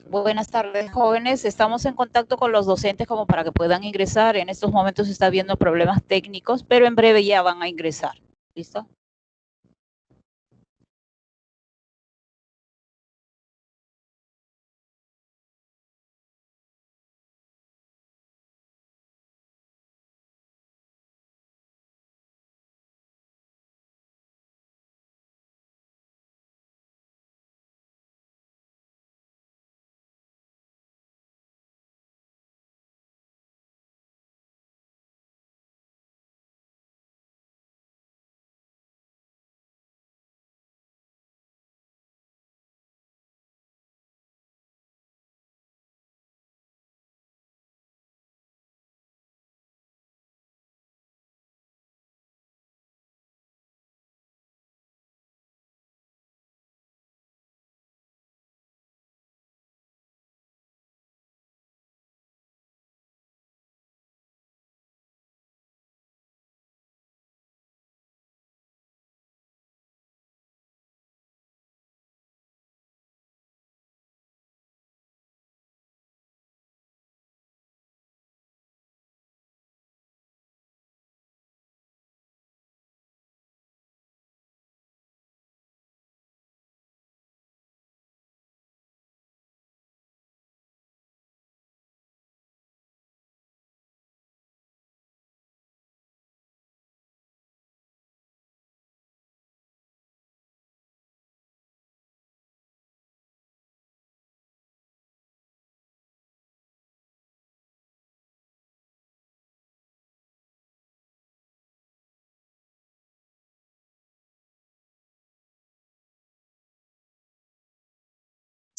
Buenas tardes, jóvenes. Estamos en contacto con los docentes como para que puedan ingresar. En estos momentos está habiendo problemas técnicos, pero en breve ya van a ingresar. ¿Listo?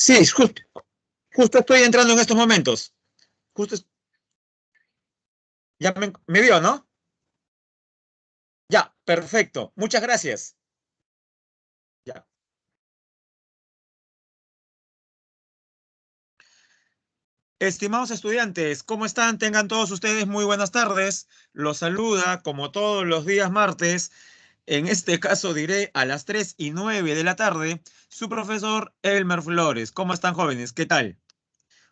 Sí, justo estoy entrando en estos momentos. Justo, ya me vio, ¿no? Ya, perfecto. Muchas gracias. Ya. Estimados estudiantes, ¿cómo están? Tengan todos ustedes muy buenas tardes. Los saluda, como todos los días martes, en este caso diré a las 3:09 de la tarde, su profesor Elmer Flores. ¿Cómo están, jóvenes? ¿Qué tal?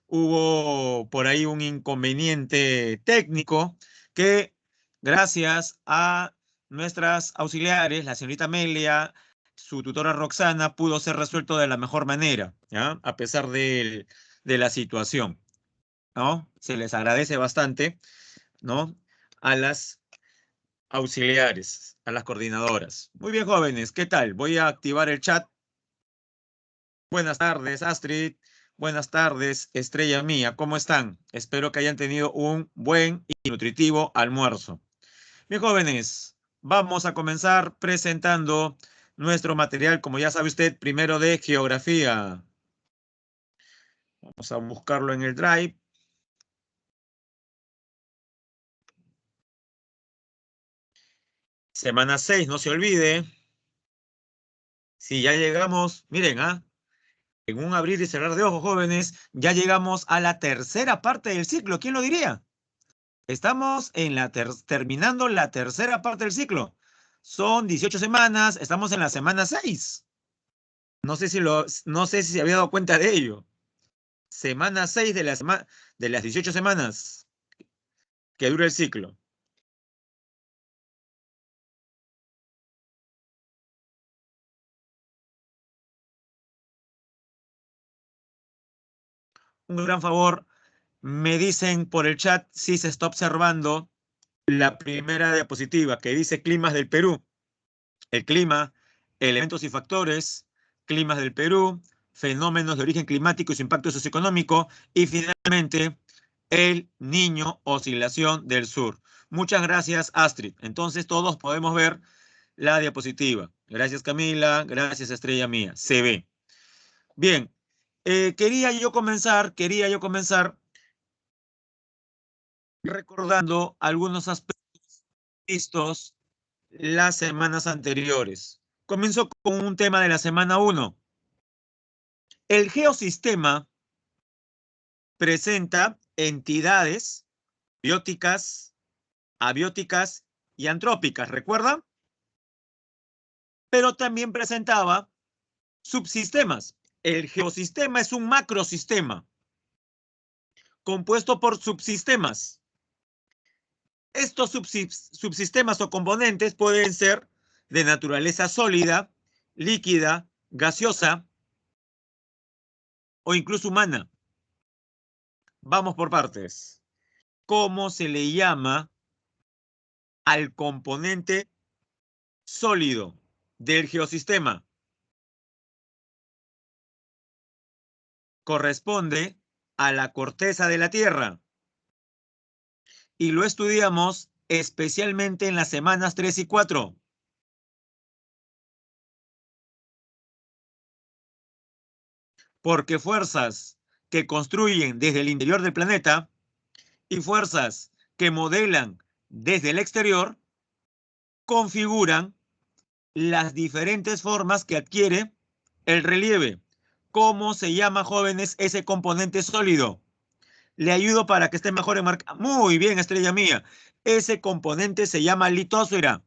Hubo por ahí un inconveniente técnico que, gracias a nuestras auxiliares, la señorita Amelia, su tutora Roxana, pudo ser resuelto de la mejor manera, ¿ya? A pesar de la situación, ¿no? Se les agradece bastante, ¿no? A las auxiliares, a las coordinadoras. Muy bien, jóvenes, ¿qué tal? Voy a activar el chat. Buenas tardes, Astrid. Buenas tardes, estrella mía. ¿Cómo están? Espero que hayan tenido un buen y nutritivo almuerzo. Bien, jóvenes, vamos a comenzar presentando nuestro material, como ya sabe usted, primero de geografía. Vamos a buscarlo en el Drive. Semana 6, no se olvide. Si ya llegamos, miren, en un abrir y cerrar de ojos, jóvenes, ya llegamos a la tercera parte del ciclo. ¿Quién lo diría? Estamos en terminando la tercera parte del ciclo. Son 18 semanas, estamos en la semana 6. No sé si se había dado cuenta de ello. Semana 6 de las 18 semanas que dura el ciclo. Un gran favor, me dicen por el chat si se está observando la primera diapositiva que dice climas del Perú. El clima, elementos y factores, climas del Perú, fenómenos de origen climático y su impacto socioeconómico, y finalmente el Niño, oscilación del sur. Muchas gracias, Astrid. Entonces todos podemos ver la diapositiva. Gracias, Camila. Gracias, estrella mía. Se ve. Bien. Quería yo comenzar recordando algunos aspectos vistos las semanas anteriores. Comienzo con un tema de la semana 1. El geosistema presenta entidades bióticas, abióticas y antrópicas, ¿recuerdan? Pero también presentaba subsistemas. El geosistema es un macrosistema compuesto por subsistemas. Estos subsistemas o componentes pueden ser de naturaleza sólida, líquida, gaseosa o incluso humana. Vamos por partes. ¿Cómo se le llama al componente sólido del geosistema? Corresponde a la corteza de la Tierra. Y lo estudiamos especialmente en las semanas 3 y 4. Porque fuerzas que construyen desde el interior del planeta y fuerzas que modelan desde el exterior configuran las diferentes formas que adquiere el relieve. ¿Cómo se llama, jóvenes, ese componente sólido? Le ayudo para que esté mejor enmarcado. Muy bien, estrella mía. Ese componente se llama litosfera.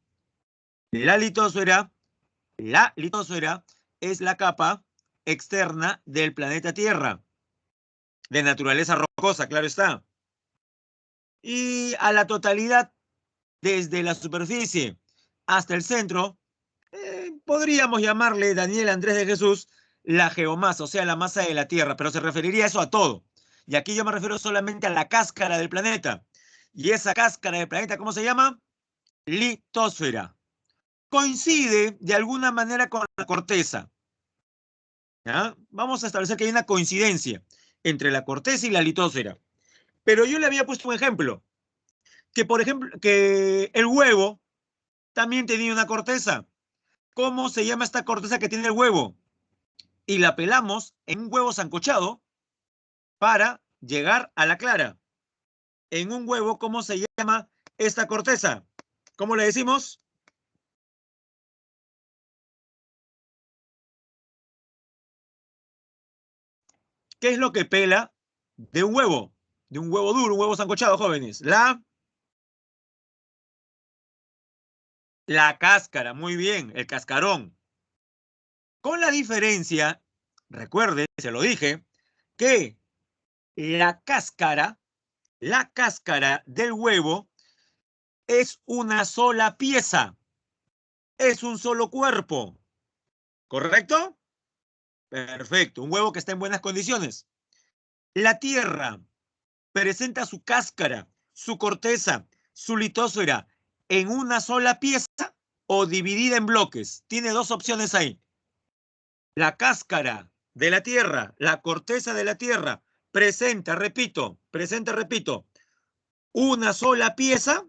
La litosfera es la capa externa del planeta Tierra, de naturaleza rocosa, claro está. Y a la totalidad, desde la superficie hasta el centro, podríamos llamarle, Daniel Andrés de Jesús, la geomasa, o sea, la masa de la Tierra, pero se referiría eso a todo. Y aquí yo me refiero solamente a la cáscara del planeta. Y esa cáscara del planeta, ¿cómo se llama? Litosfera. Coincide de alguna manera con la corteza. ¿Ya? Vamos a establecer que hay una coincidencia entre la corteza y la litosfera. Pero yo le había puesto un ejemplo, que por ejemplo, que el huevo también tenía una corteza. ¿Cómo se llama esta corteza que tiene el huevo? Y la pelamos en un huevo sancochado para llegar a la clara. En un huevo, ¿cómo se llama esta corteza? ¿Cómo le decimos? ¿Qué es lo que pela de un huevo? De un huevo duro, un huevo sancochado, jóvenes. La cáscara, muy bien, el cascarón. Con la diferencia, recuerde, se lo dije, que la cáscara del huevo es una sola pieza, es un solo cuerpo, ¿correcto? Perfecto, un huevo que está en buenas condiciones. La Tierra presenta su cáscara, su corteza, su litosfera en una sola pieza o dividida en bloques. Tiene dos opciones ahí. La cáscara de la Tierra, la corteza de la Tierra, presenta, una sola pieza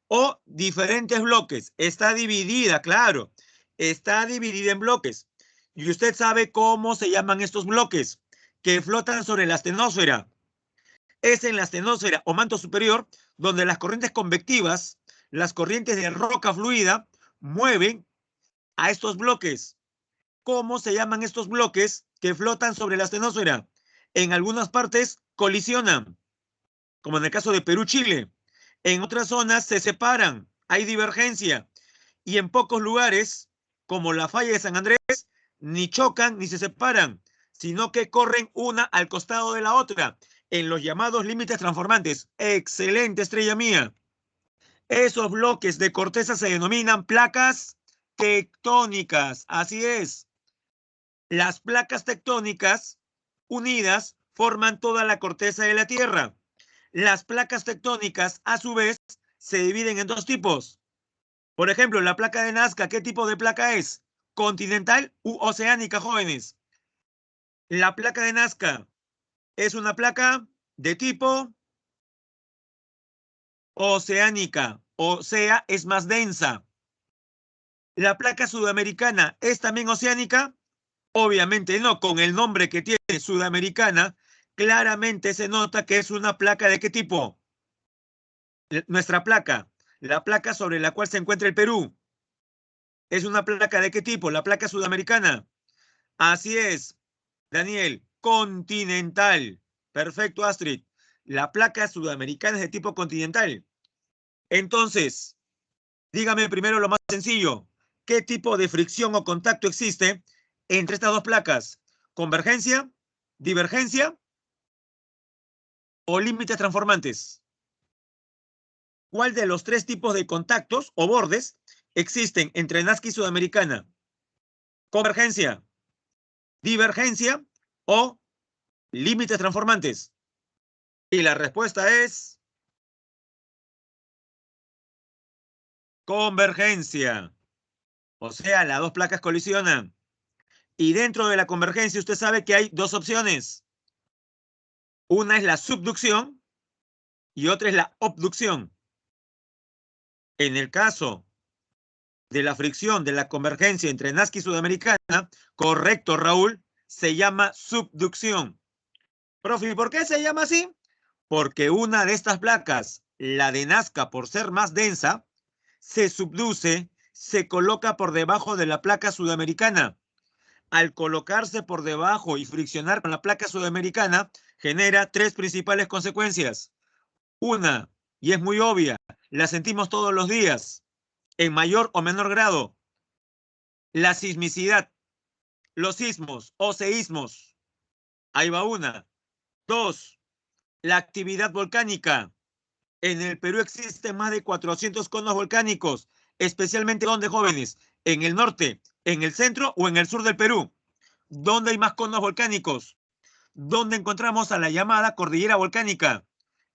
o diferentes bloques. Está dividida, claro. Está dividida en bloques. Y usted sabe cómo se llaman estos bloques que flotan sobre la astenosfera. Es en la astenosfera o manto superior donde las corrientes convectivas, las corrientes de roca fluida, mueven a estos bloques. ¿Cómo se llaman estos bloques que flotan sobre la astenosfera? En algunas partes colisionan, como en el caso de Perú-Chile. En otras zonas se separan, hay divergencia. Y en pocos lugares, como la falla de San Andrés, ni chocan ni se separan, sino que corren una al costado de la otra, en los llamados límites transformantes. Excelente, estrella mía. Esos bloques de corteza se denominan placas tectónicas. Así es. Las placas tectónicas unidas forman toda la corteza de la Tierra. Las placas tectónicas, a su vez, se dividen en dos tipos. Por ejemplo, la placa de Nazca, ¿qué tipo de placa es? ¿Continental u oceánica, jóvenes? La placa de Nazca es una placa de tipo oceánica, o sea, es más densa. ¿La placa sudamericana es también oceánica? Obviamente no, con el nombre que tiene Sudamericana, claramente se nota que es una placa ¿de qué tipo? Nuestra placa, la placa sobre la cual se encuentra el Perú. ¿Es una placa de qué tipo? La placa sudamericana. Así es, Daniel, continental. Perfecto, Astrid. La placa sudamericana es de tipo continental. Entonces, dígame primero lo más sencillo. ¿Qué tipo de fricción o contacto existe entre estas dos placas? ¿Convergencia, divergencia o límites transformantes? ¿Cuál de los tres tipos de contactos o bordes existen entre Nazca y Sudamericana? ¿Convergencia, divergencia o límites transformantes? Y la respuesta es convergencia. O sea, las dos placas colisionan. Y dentro de la convergencia usted sabe que hay dos opciones. Una es la subducción y otra es la obducción. En el caso de la fricción de la convergencia entre Nazca y Sudamericana, correcto, Raúl, se llama subducción. Profe, ¿por qué se llama así? Porque una de estas placas, la de Nazca, por ser más densa, se subduce, se coloca por debajo de la placa sudamericana. Al colocarse por debajo y friccionar con la placa sudamericana, genera tres principales consecuencias. Una, y es muy obvia, la sentimos todos los días, en mayor o menor grado, la sismicidad, los sismos o seísmos. Ahí va una. Dos, la actividad volcánica. En el Perú existen más de 400 conos volcánicos, especialmente donde, jóvenes, en el norte, en el centro o en el sur del Perú. ¿Dónde hay más conos volcánicos? ¿Dónde encontramos a la llamada cordillera volcánica?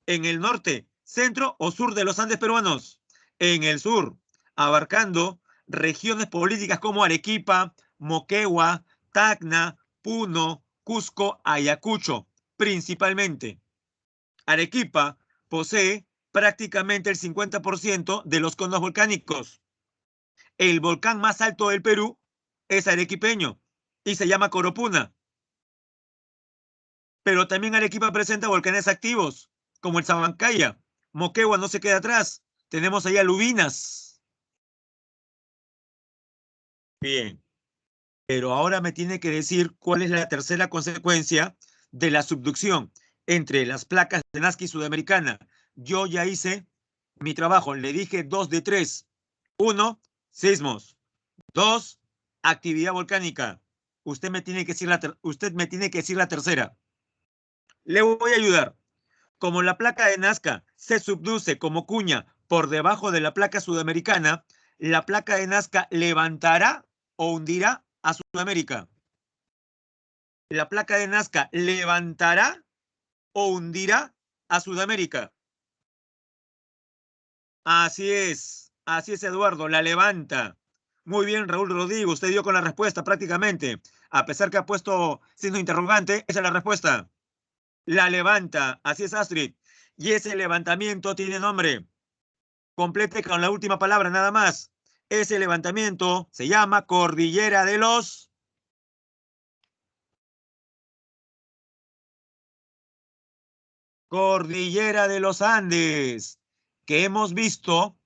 ¿En el norte, centro o sur de los Andes peruanos? En el sur, abarcando regiones políticas como Arequipa, Moquegua, Tacna, Puno, Cusco, Ayacucho, principalmente. Arequipa posee prácticamente el 50% de los conos volcánicos. El volcán más alto del Perú es arequipeño y se llama Coropuna. Pero también Arequipa presenta volcanes activos, como el Sabancaya. Moquegua no se queda atrás. Tenemos ahí alubinas. Bien, pero ahora me tiene que decir cuál es la tercera consecuencia de la subducción entre las placas de Nazca y Sudamericana. Yo ya hice mi trabajo, le dije 2 de 3. 1, sismos. 2, actividad volcánica. Usted me tiene que decir la tercera. Le voy a ayudar. Como la placa de Nazca se subduce como cuña por debajo de la placa sudamericana, la placa de Nazca levantará o hundirá a Sudamérica. La placa de Nazca levantará o hundirá a Sudamérica. Así es, Eduardo, la levanta. Muy bien, Raúl Rodrigo, usted dio con la respuesta prácticamente. A pesar que ha puesto signo interrogante, esa es la respuesta. La levanta, así es, Astrid. Y ese levantamiento tiene nombre. Complete con la última palabra nada más. Ese levantamiento se llama Cordillera de los... Cordillera de los Andes, que hemos visto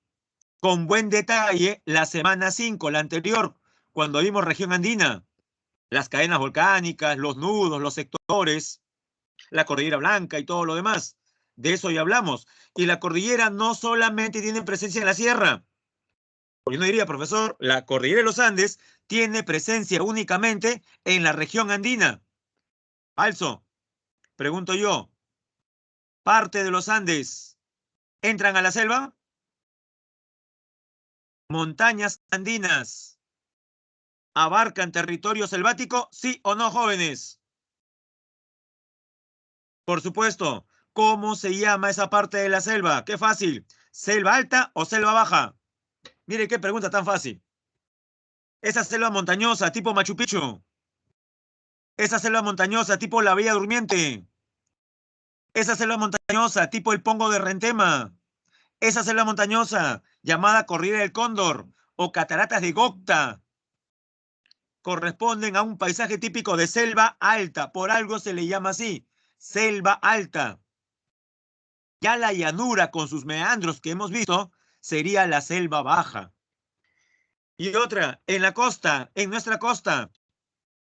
con buen detalle la semana 5, la anterior, cuando vimos región andina. Las cadenas volcánicas, los nudos, los sectores, la cordillera blanca y todo lo demás. De eso ya hablamos. Y la cordillera no solamente tiene presencia en la sierra. Yo no diría, profesor, la cordillera de los Andes tiene presencia únicamente en la región andina. Falso. Pregunto yo, ¿parte de los Andes entran a la selva? ¿Montañas andinas abarcan territorio selvático? ¿Sí o no, jóvenes? Por supuesto. ¿Cómo se llama esa parte de la selva? Qué fácil. ¿Selva alta o selva baja? Mire qué pregunta tan fácil. Esa selva montañosa tipo Machu Picchu. Esa selva montañosa tipo la Bella Durmiente. Esa selva montañosa tipo el Pongo de Rentema. Esa selva montañosa llamada Cordillera del Cóndor o Cataratas de Gocta corresponden a un paisaje típico de selva alta. Por algo se le llama así, selva alta. Ya la llanura con sus meandros que hemos visto sería la selva baja. Y otra, en la costa, en nuestra costa,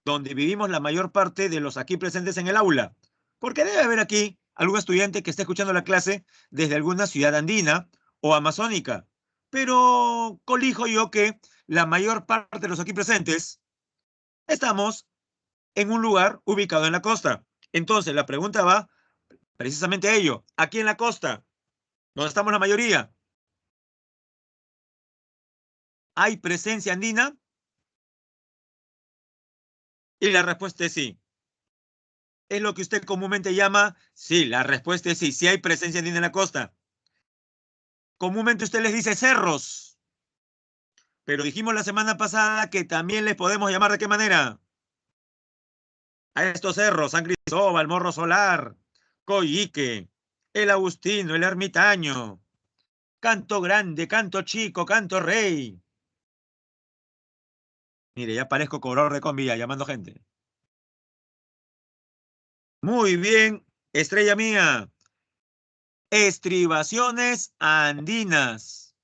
donde vivimos la mayor parte de los aquí presentes en el aula. Porque debe haber aquí algún estudiante que esté escuchando la clase desde alguna ciudad andina o amazónica. Pero colijo yo que la mayor parte de los aquí presentes estamos en un lugar ubicado en la costa. Entonces, la pregunta va precisamente a ello. Aquí en la costa, donde estamos la mayoría, ¿hay presencia andina? Y la respuesta es sí. ¿Es lo que usted comúnmente llama? Sí, la respuesta es sí. Sí hay presencia andina en la costa. Comúnmente usted les dice cerros. Pero dijimos la semana pasada que también les podemos llamar ¿de qué manera? A estos cerros: San Cristóbal, Morro Solar, Coyique, el Agustino, el Ermitaño, Canto Grande, Canto Chico, Canto Rey. Mire, ya parezco cobrador de combi llamando gente. Muy bien, estrella mía. Estribaciones andinas.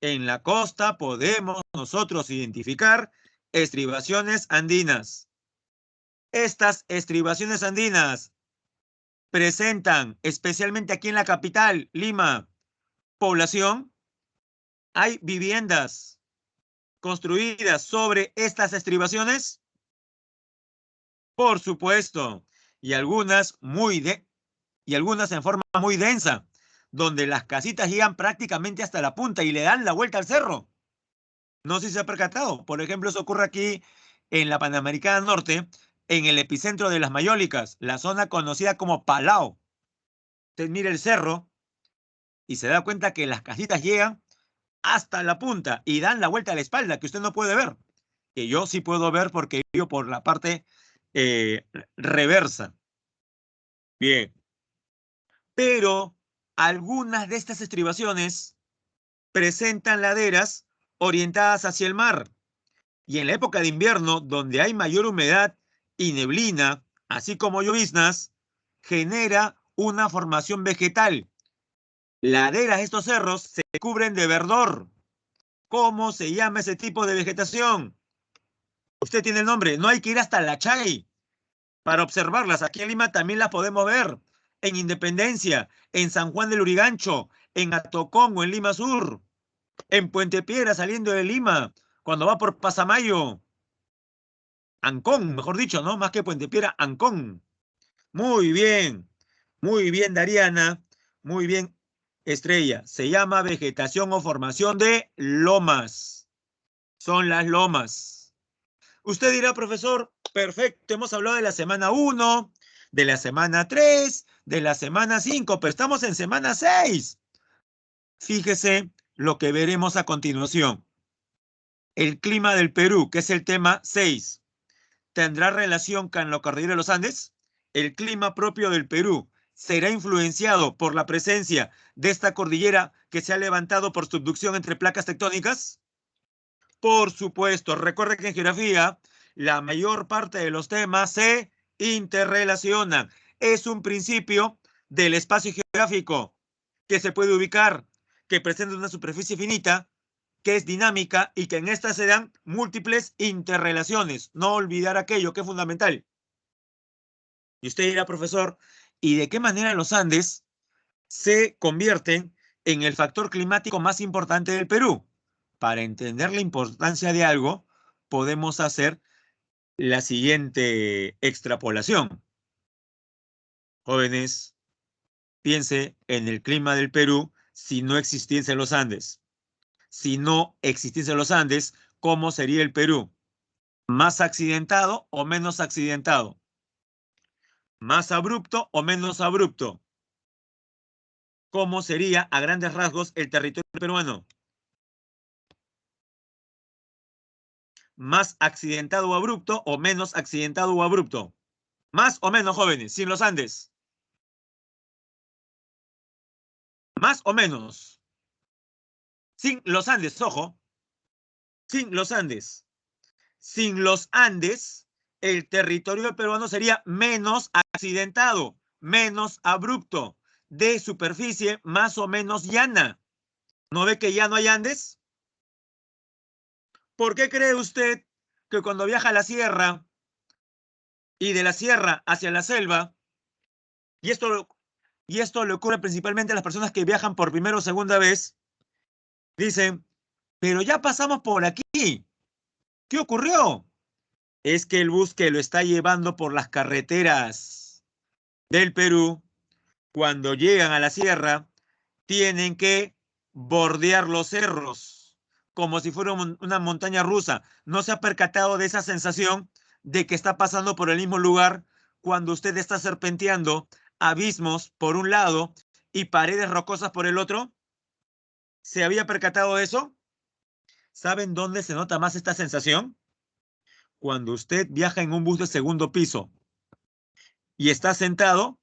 En la costa podemos nosotros identificar estribaciones andinas. Estas estribaciones andinas presentan, especialmente aquí en la capital, Lima, población. Hay viviendas construidas sobre estas estribaciones, por supuesto, y algunas en forma muy densa, donde las casitas llegan prácticamente hasta la punta y le dan la vuelta al cerro. No sé si se ha percatado. Por ejemplo, eso ocurre aquí en la Panamericana Norte, en el epicentro de las Mayólicas, la zona conocida como Palau. Usted mira el cerro y se da cuenta que las casitas llegan hasta la punta y dan la vuelta a la espalda, que usted no puede ver. Que yo sí puedo ver porque vivo por la parte reversa. Bien. Pero algunas de estas estribaciones presentan laderas orientadas hacia el mar. Y en la época de invierno, donde hay mayor humedad y neblina, así como lloviznas, genera una formación vegetal. Laderas de estos cerros se cubren de verdor. ¿Cómo se llama ese tipo de vegetación? Usted tiene el nombre. No hay que ir hasta La Chay para observarlas. Aquí en Lima también las podemos ver. En Independencia, en San Juan del Lurigancho, en Atocongo, en Lima Sur, en Puente Piedra saliendo de Lima, cuando va por Pasamayo. Ancón, mejor dicho, ¿no? Más que Puente Piedra, Ancón. Muy bien, Dariana. Muy bien, Estrella. Se llama vegetación o formación de lomas. Son las lomas. Usted dirá, profesor, perfecto, hemos hablado de la semana 1, de la semana 3, de la semana 5, pero estamos en semana 6. Fíjese lo que veremos a continuación. El clima del Perú, que es el tema 6, ¿tendrá relación con la cordillera de los Andes? El clima propio del Perú será influenciado por la presencia de esta cordillera que se ha levantado por subducción entre placas tectónicas. Por supuesto, recuerde que en geografía la mayor parte de los temas se interrelacionan. Es un principio del espacio geográfico que se puede ubicar, que presenta una superficie finita, que es dinámica y que en esta se dan múltiples interrelaciones. No olvidar aquello que es fundamental. Y usted dirá, profesor, ¿y de qué manera los Andes se convierten en el factor climático más importante del Perú? Para entender la importancia de algo, podemos hacer la siguiente extrapolación. Jóvenes, piense en el clima del Perú si no existiesen los Andes. Si no existiesen los Andes, ¿cómo sería el Perú? ¿Más accidentado o menos accidentado? ¿Más abrupto o menos abrupto? ¿Cómo sería a grandes rasgos el territorio peruano? ¿Más accidentado o abrupto o menos accidentado o abrupto? ¿Más o menos, jóvenes, sin los Andes? ¿Más o menos? Sin los Andes, ojo. Sin los Andes. Sin los Andes, el territorio peruano sería menos accidentado, menos abrupto, de superficie más o menos llana. ¿No ve que ya no hay Andes? ¿Por qué cree usted que cuando viaja a la sierra y de la sierra hacia la selva, y esto le ocurre principalmente a las personas que viajan por primera o segunda vez, dicen, pero ya pasamos por aquí, ¿qué ocurrió? es que el bus que lo está llevando por las carreteras del Perú, cuando llegan a la sierra, tienen que bordear los cerros, como si fuera una montaña rusa. ¿No se ha percatado de esa sensación de que está pasando por el mismo lugar cuando usted está serpenteando abismos por un lado y paredes rocosas por el otro? ¿Se había percatado de eso? ¿Saben dónde se nota más esta sensación? Cuando usted viaja en un bus de segundo piso y está sentado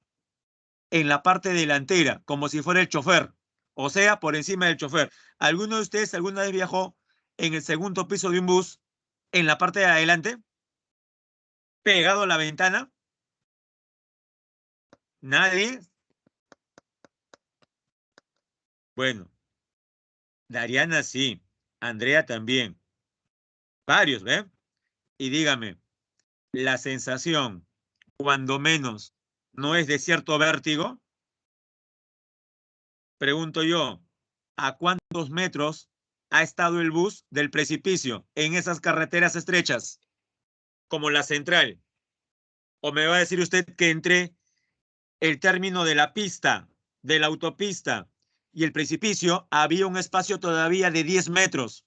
en la parte delantera, como si fuera el chofer, o sea, por encima del chofer. ¿Alguno de ustedes alguna vez viajó en el segundo piso de un bus, en la parte de adelante, pegado a la ventana? ¿Nadie? Bueno, Dariana sí, Andrea también, varios, ¿ven? Y dígame, la sensación, cuando menos, ¿no es de cierto vértigo? Pregunto yo, ¿a cuántos metros ha estado el bus del precipicio en esas carreteras estrechas, como la central? ¿O me va a decir usted que entre el término de la pista, de la autopista y el precipicio había un espacio todavía de 10 metros?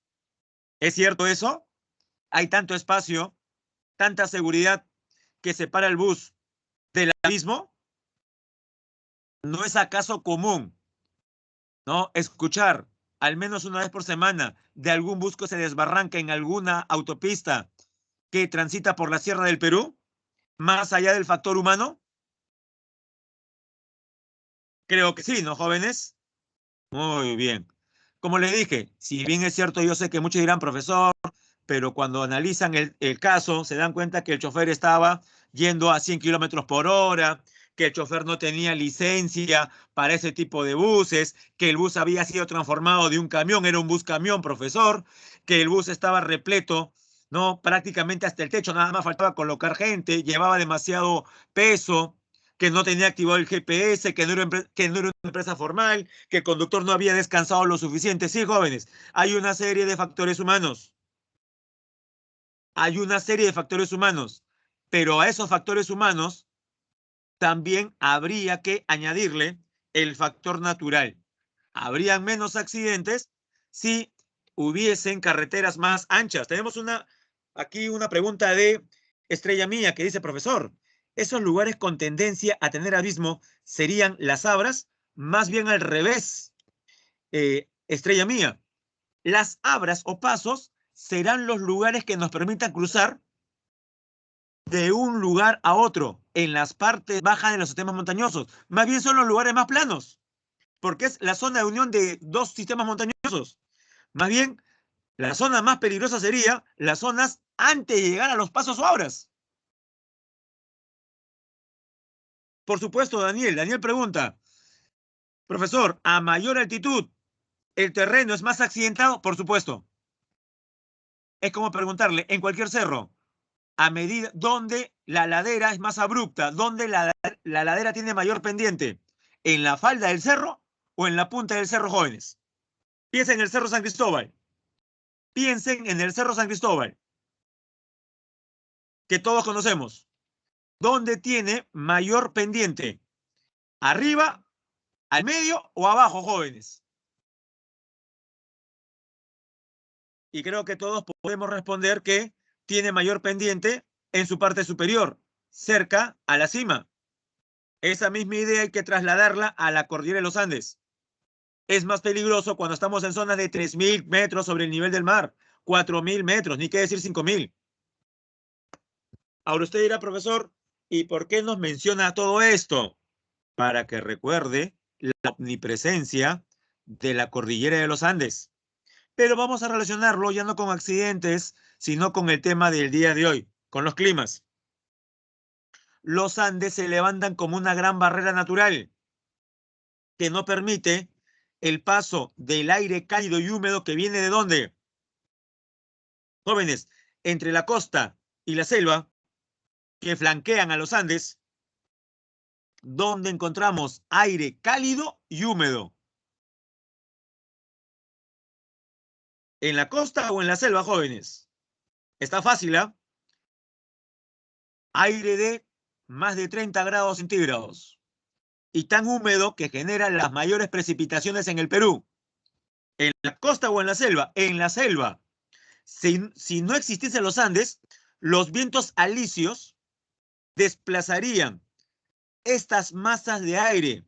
¿Es cierto eso? Hay tanto espacio, tanta seguridad que separa el bus del abismo. ¿No es acaso común, no, escuchar al menos una vez por semana de algún bus que se desbarranca en alguna autopista que transita por la Sierra del Perú, más allá del factor humano? Creo que sí, ¿no, jóvenes? Muy bien. Como le dije, si bien es cierto, yo sé que muchos dirán, profesor, pero cuando analizan el caso, se dan cuenta que el chofer estaba yendo a 100 kilómetros por hora, que el chofer no tenía licencia para ese tipo de buses, que el bus había sido transformado de un camión, era un bus camión, profesor, que el bus estaba repleto, ¿no? Prácticamente hasta el techo, nada más faltaba colocar gente, llevaba demasiado peso, que no tenía activado el GPS, que no era una empresa formal, que el conductor no había descansado lo suficiente. Sí, jóvenes, hay una serie de factores humanos. Hay una serie de factores humanos, pero a esos factores humanos también habría que añadirle el factor natural. Habrían menos accidentes si hubiesen carreteras más anchas. Tenemos aquí una pregunta de Estrella Mía que dice, profesor, ¿esos lugares con tendencia a tener abismo serían las abras? Más bien al revés, Estrella Mía. Las abras o pasos serán los lugares que nos permitan cruzar de un lugar a otro en las partes bajas de los sistemas montañosos. Más bien son los lugares más planos, porque es la zona de unión de dos sistemas montañosos. Más bien, la zona más peligrosa sería las zonas antes de llegar a los pasos o abras. Por supuesto, Daniel. Daniel pregunta, profesor, ¿a mayor altitud el terreno es más accidentado? Por supuesto. Es como preguntarle, en cualquier cerro, a medida donde la ladera es más abrupta, donde la ladera tiene mayor pendiente, ¿en la falda del cerro o en la punta del cerro, jóvenes? Piensen en el Cerro San Cristóbal. Piensen en el Cerro San Cristóbal, que todos conocemos. ¿Dónde tiene mayor pendiente? ¿Arriba, al medio o abajo, jóvenes? Y creo que todos podemos responder que tiene mayor pendiente en su parte superior, cerca a la cima. Esa misma idea hay que trasladarla a la cordillera de los Andes. Es más peligroso cuando estamos en zonas de 3.000 metros sobre el nivel del mar, 4.000 metros, ni qué decir 5.000. Ahora usted dirá, profesor, ¿y por qué nos menciona todo esto? Para que recuerde la omnipresencia de la cordillera de los Andes. Pero vamos a relacionarlo ya no con accidentes, sino con el tema del día de hoy, con los climas. Los Andes se levantan como una gran barrera natural que no permite el paso del aire cálido y húmedo que viene ¿de dónde? Jóvenes, entre la costa y la selva que flanquean a los Andes, donde encontramos aire cálido y húmedo. ¿En la costa o en la selva, jóvenes? Está fácil, ¿ah? aire de más de 30 grados centígrados y tan húmedo que genera las mayores precipitaciones en el Perú. ¿En la costa o en la selva? En la selva. Si no existiesen los Andes, los vientos alisios desplazarían estas masas de aire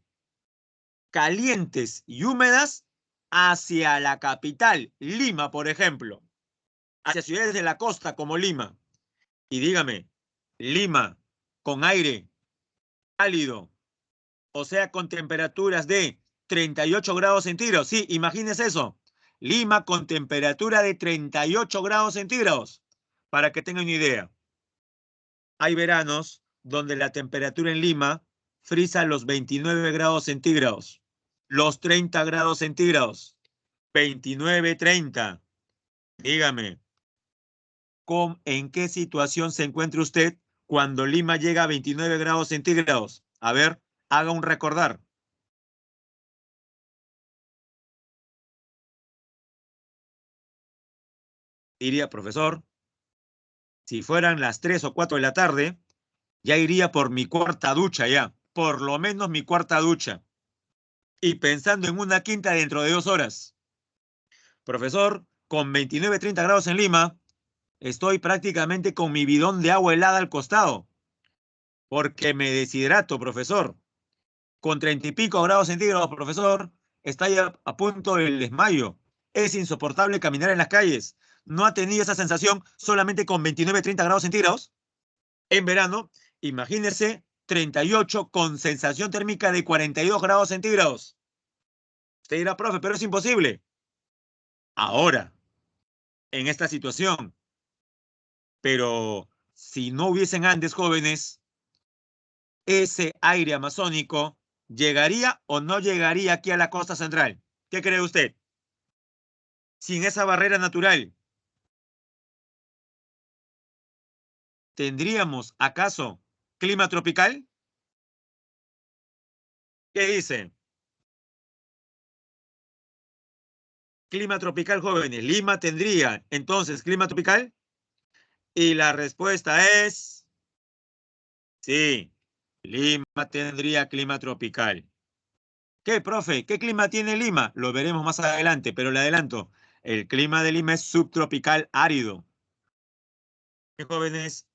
calientes y húmedas hacia la capital, Lima, por ejemplo, hacia ciudades de la costa como Lima. Y dígame, Lima con aire cálido, o sea, con temperaturas de 38 grados centígrados. Sí, imagínese eso. Lima con temperatura de 38 grados centígrados, para que tengan una idea. Hay veranos donde la temperatura en Lima frisa los 29 grados centígrados, los 30 grados centígrados, 29, 30. Dígame, ¿en qué situación se encuentra usted cuando Lima llega a 29 grados centígrados? A ver, haga un recordar. Diría, profesor, si fueran las 3 o 4 de la tarde, ya iría por mi cuarta ducha ya, por lo menos mi cuarta ducha. Y pensando en una quinta dentro de 2 horas. Profesor, con 29, 30 grados en Lima, estoy prácticamente con mi bidón de agua helada al costado, porque me deshidrato, profesor. Con 30 y pico grados centígrados, profesor, está ya a punto del desmayo. Es insoportable caminar en las calles. ¿No ha tenido esa sensación solamente con 29, 30 grados centígrados? En verano, imagínese 38 con sensación térmica de 42 grados centígrados. Usted dirá, profe, pero es imposible. Ahora, en esta situación. Pero si no hubiesen Andes, jóvenes, ese aire amazónico ¿llegaría o no llegaría aquí a la costa central? ¿Qué cree usted? Sin esa barrera natural, ¿tendríamos acaso clima tropical? ¿Qué dice? Clima tropical, jóvenes. ¿Lima tendría entonces clima tropical? Y la respuesta es sí, Lima tendría clima tropical. ¿Qué, profe? ¿Qué clima tiene Lima? Lo veremos más adelante, pero le adelanto. El clima de Lima es subtropical árido. Jóvenes,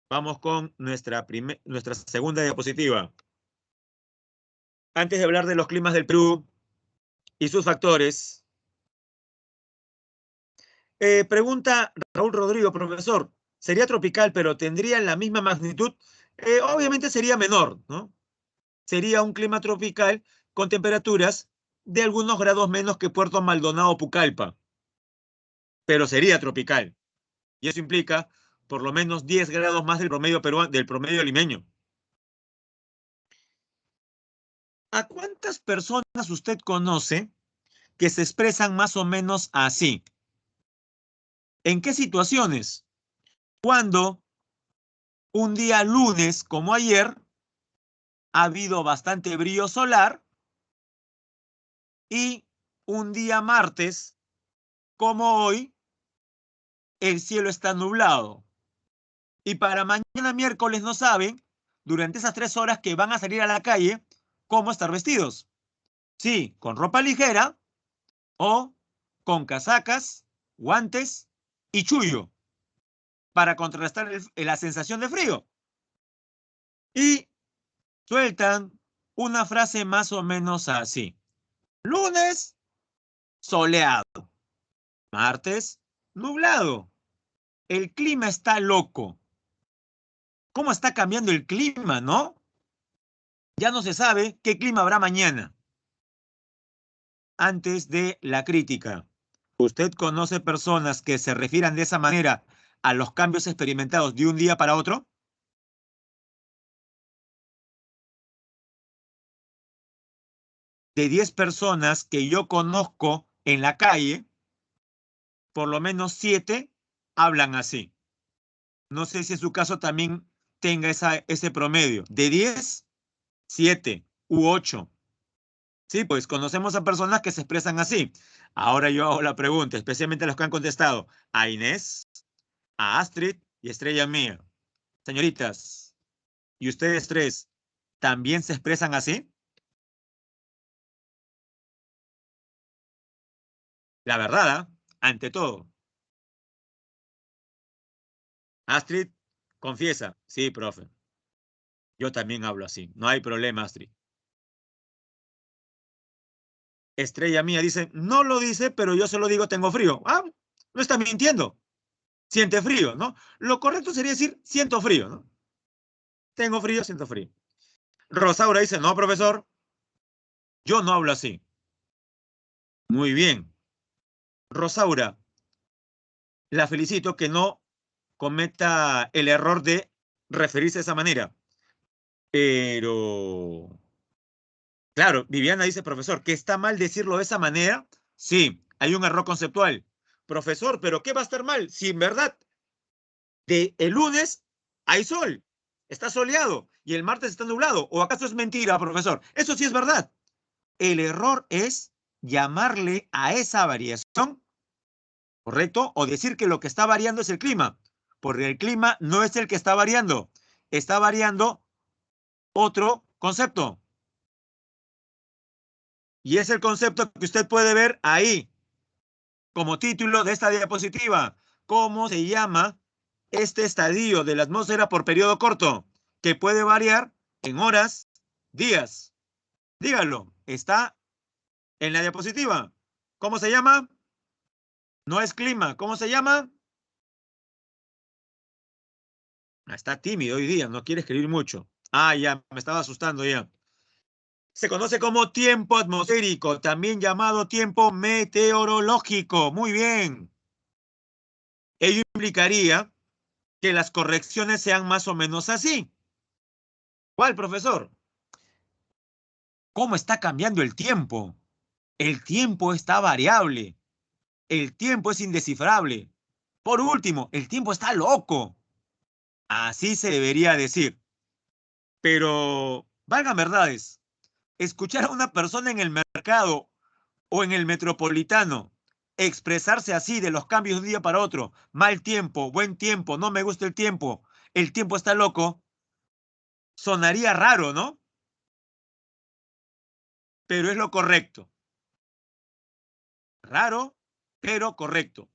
vamos con nuestra segunda diapositiva. Antes de hablar de los climas del Perú y sus factores, pregunta Raúl Rodrigo, profesor, ¿sería tropical pero tendría la misma magnitud? Obviamente sería menor, ¿no? Sería un clima tropical con temperaturas de algunos grados menos que Puerto Maldonado o Pucallpa, pero sería tropical. Y eso implica por lo menos 10 grados más del promedio peruano, del promedio limeño. ¿A cuántas personas usted conoce que se expresan más o menos así? ¿En qué situaciones? Cuando un día lunes como ayer ha habido bastante brillo solar y un día martes como hoy el cielo está nublado. Y para mañana miércoles no saben, durante esas 3 horas que van a salir a la calle, cómo estar vestidos. Sí, con ropa ligera o con casacas, guantes y chullo para contrarrestar la sensación de frío. Y sueltan una frase más o menos así. Lunes, soleado. Martes, nublado. El clima está loco. ¿Cómo está cambiando el clima, no? Ya no se sabe qué clima habrá mañana. Antes de la crítica, ¿usted conoce personas que se refieran de esa manera a los cambios experimentados de un día para otro? De 10 personas que yo conozco en la calle, por lo menos 7 hablan así. No sé si en su caso también tenga ese promedio. De 10, 7 u 8. Sí, pues conocemos a personas que se expresan así. Ahora yo hago la pregunta, especialmente a los que han contestado. A Inés, a Astrid y Estrella Mía. señoritas, y ustedes tres, ¿también se expresan así? La verdad, ¿ah? Ante todo. Astrid, confiesa. Sí, profe. Yo también hablo así. No hay problema, Astrid. Estrella mía dice, no lo dice, pero yo se lo digo, tengo frío. Ah, no está mintiendo. Siente frío, ¿no? Lo correcto sería decir, siento frío, ¿no? Tengo frío, siento frío. Rosaura dice, no, profesor, yo no hablo así. Muy bien. Rosaura, la felicito que no cometa el error de referirse de esa manera. Pero, claro, Viviana dice, profesor, ¿que está mal decirlo de esa manera? Sí, hay un error conceptual. Profesor, ¿pero qué va a estar mal? Si en verdad el lunes hay sol, está soleado y el martes está nublado. ¿O acaso es mentira, profesor? Eso sí es verdad. El error es llamarle a esa variación, ¿correcto? O decir que lo que está variando es el clima, porque el clima no es el que está variando otro concepto. Y es el concepto que usted puede ver ahí, como título de esta diapositiva. ¿Cómo se llama este estadio de la atmósfera por periodo corto? Que puede variar en horas, días. Dígalo, está en la diapositiva. ¿Cómo se llama? No es clima. ¿Cómo se llama? Está tímido hoy día, no quiere escribir mucho. Ah, ya, me estaba asustando ya. Se conoce como tiempo atmosférico, también llamado tiempo meteorológico. Muy bien. Ello implicaría que las correcciones sean más o menos así. ¿Cuál, profesor? ¿Cómo está cambiando el tiempo? El tiempo está variable. El tiempo es indescifrable. Por último, el tiempo está loco. Así se debería decir. Pero, valgan verdades, escuchar a una persona en el mercado o en el metropolitano expresarse así de los cambios de un día para otro, mal tiempo, buen tiempo, no me gusta el tiempo está loco, sonaría raro, ¿no? Pero es lo correcto. Raro, pero correcto.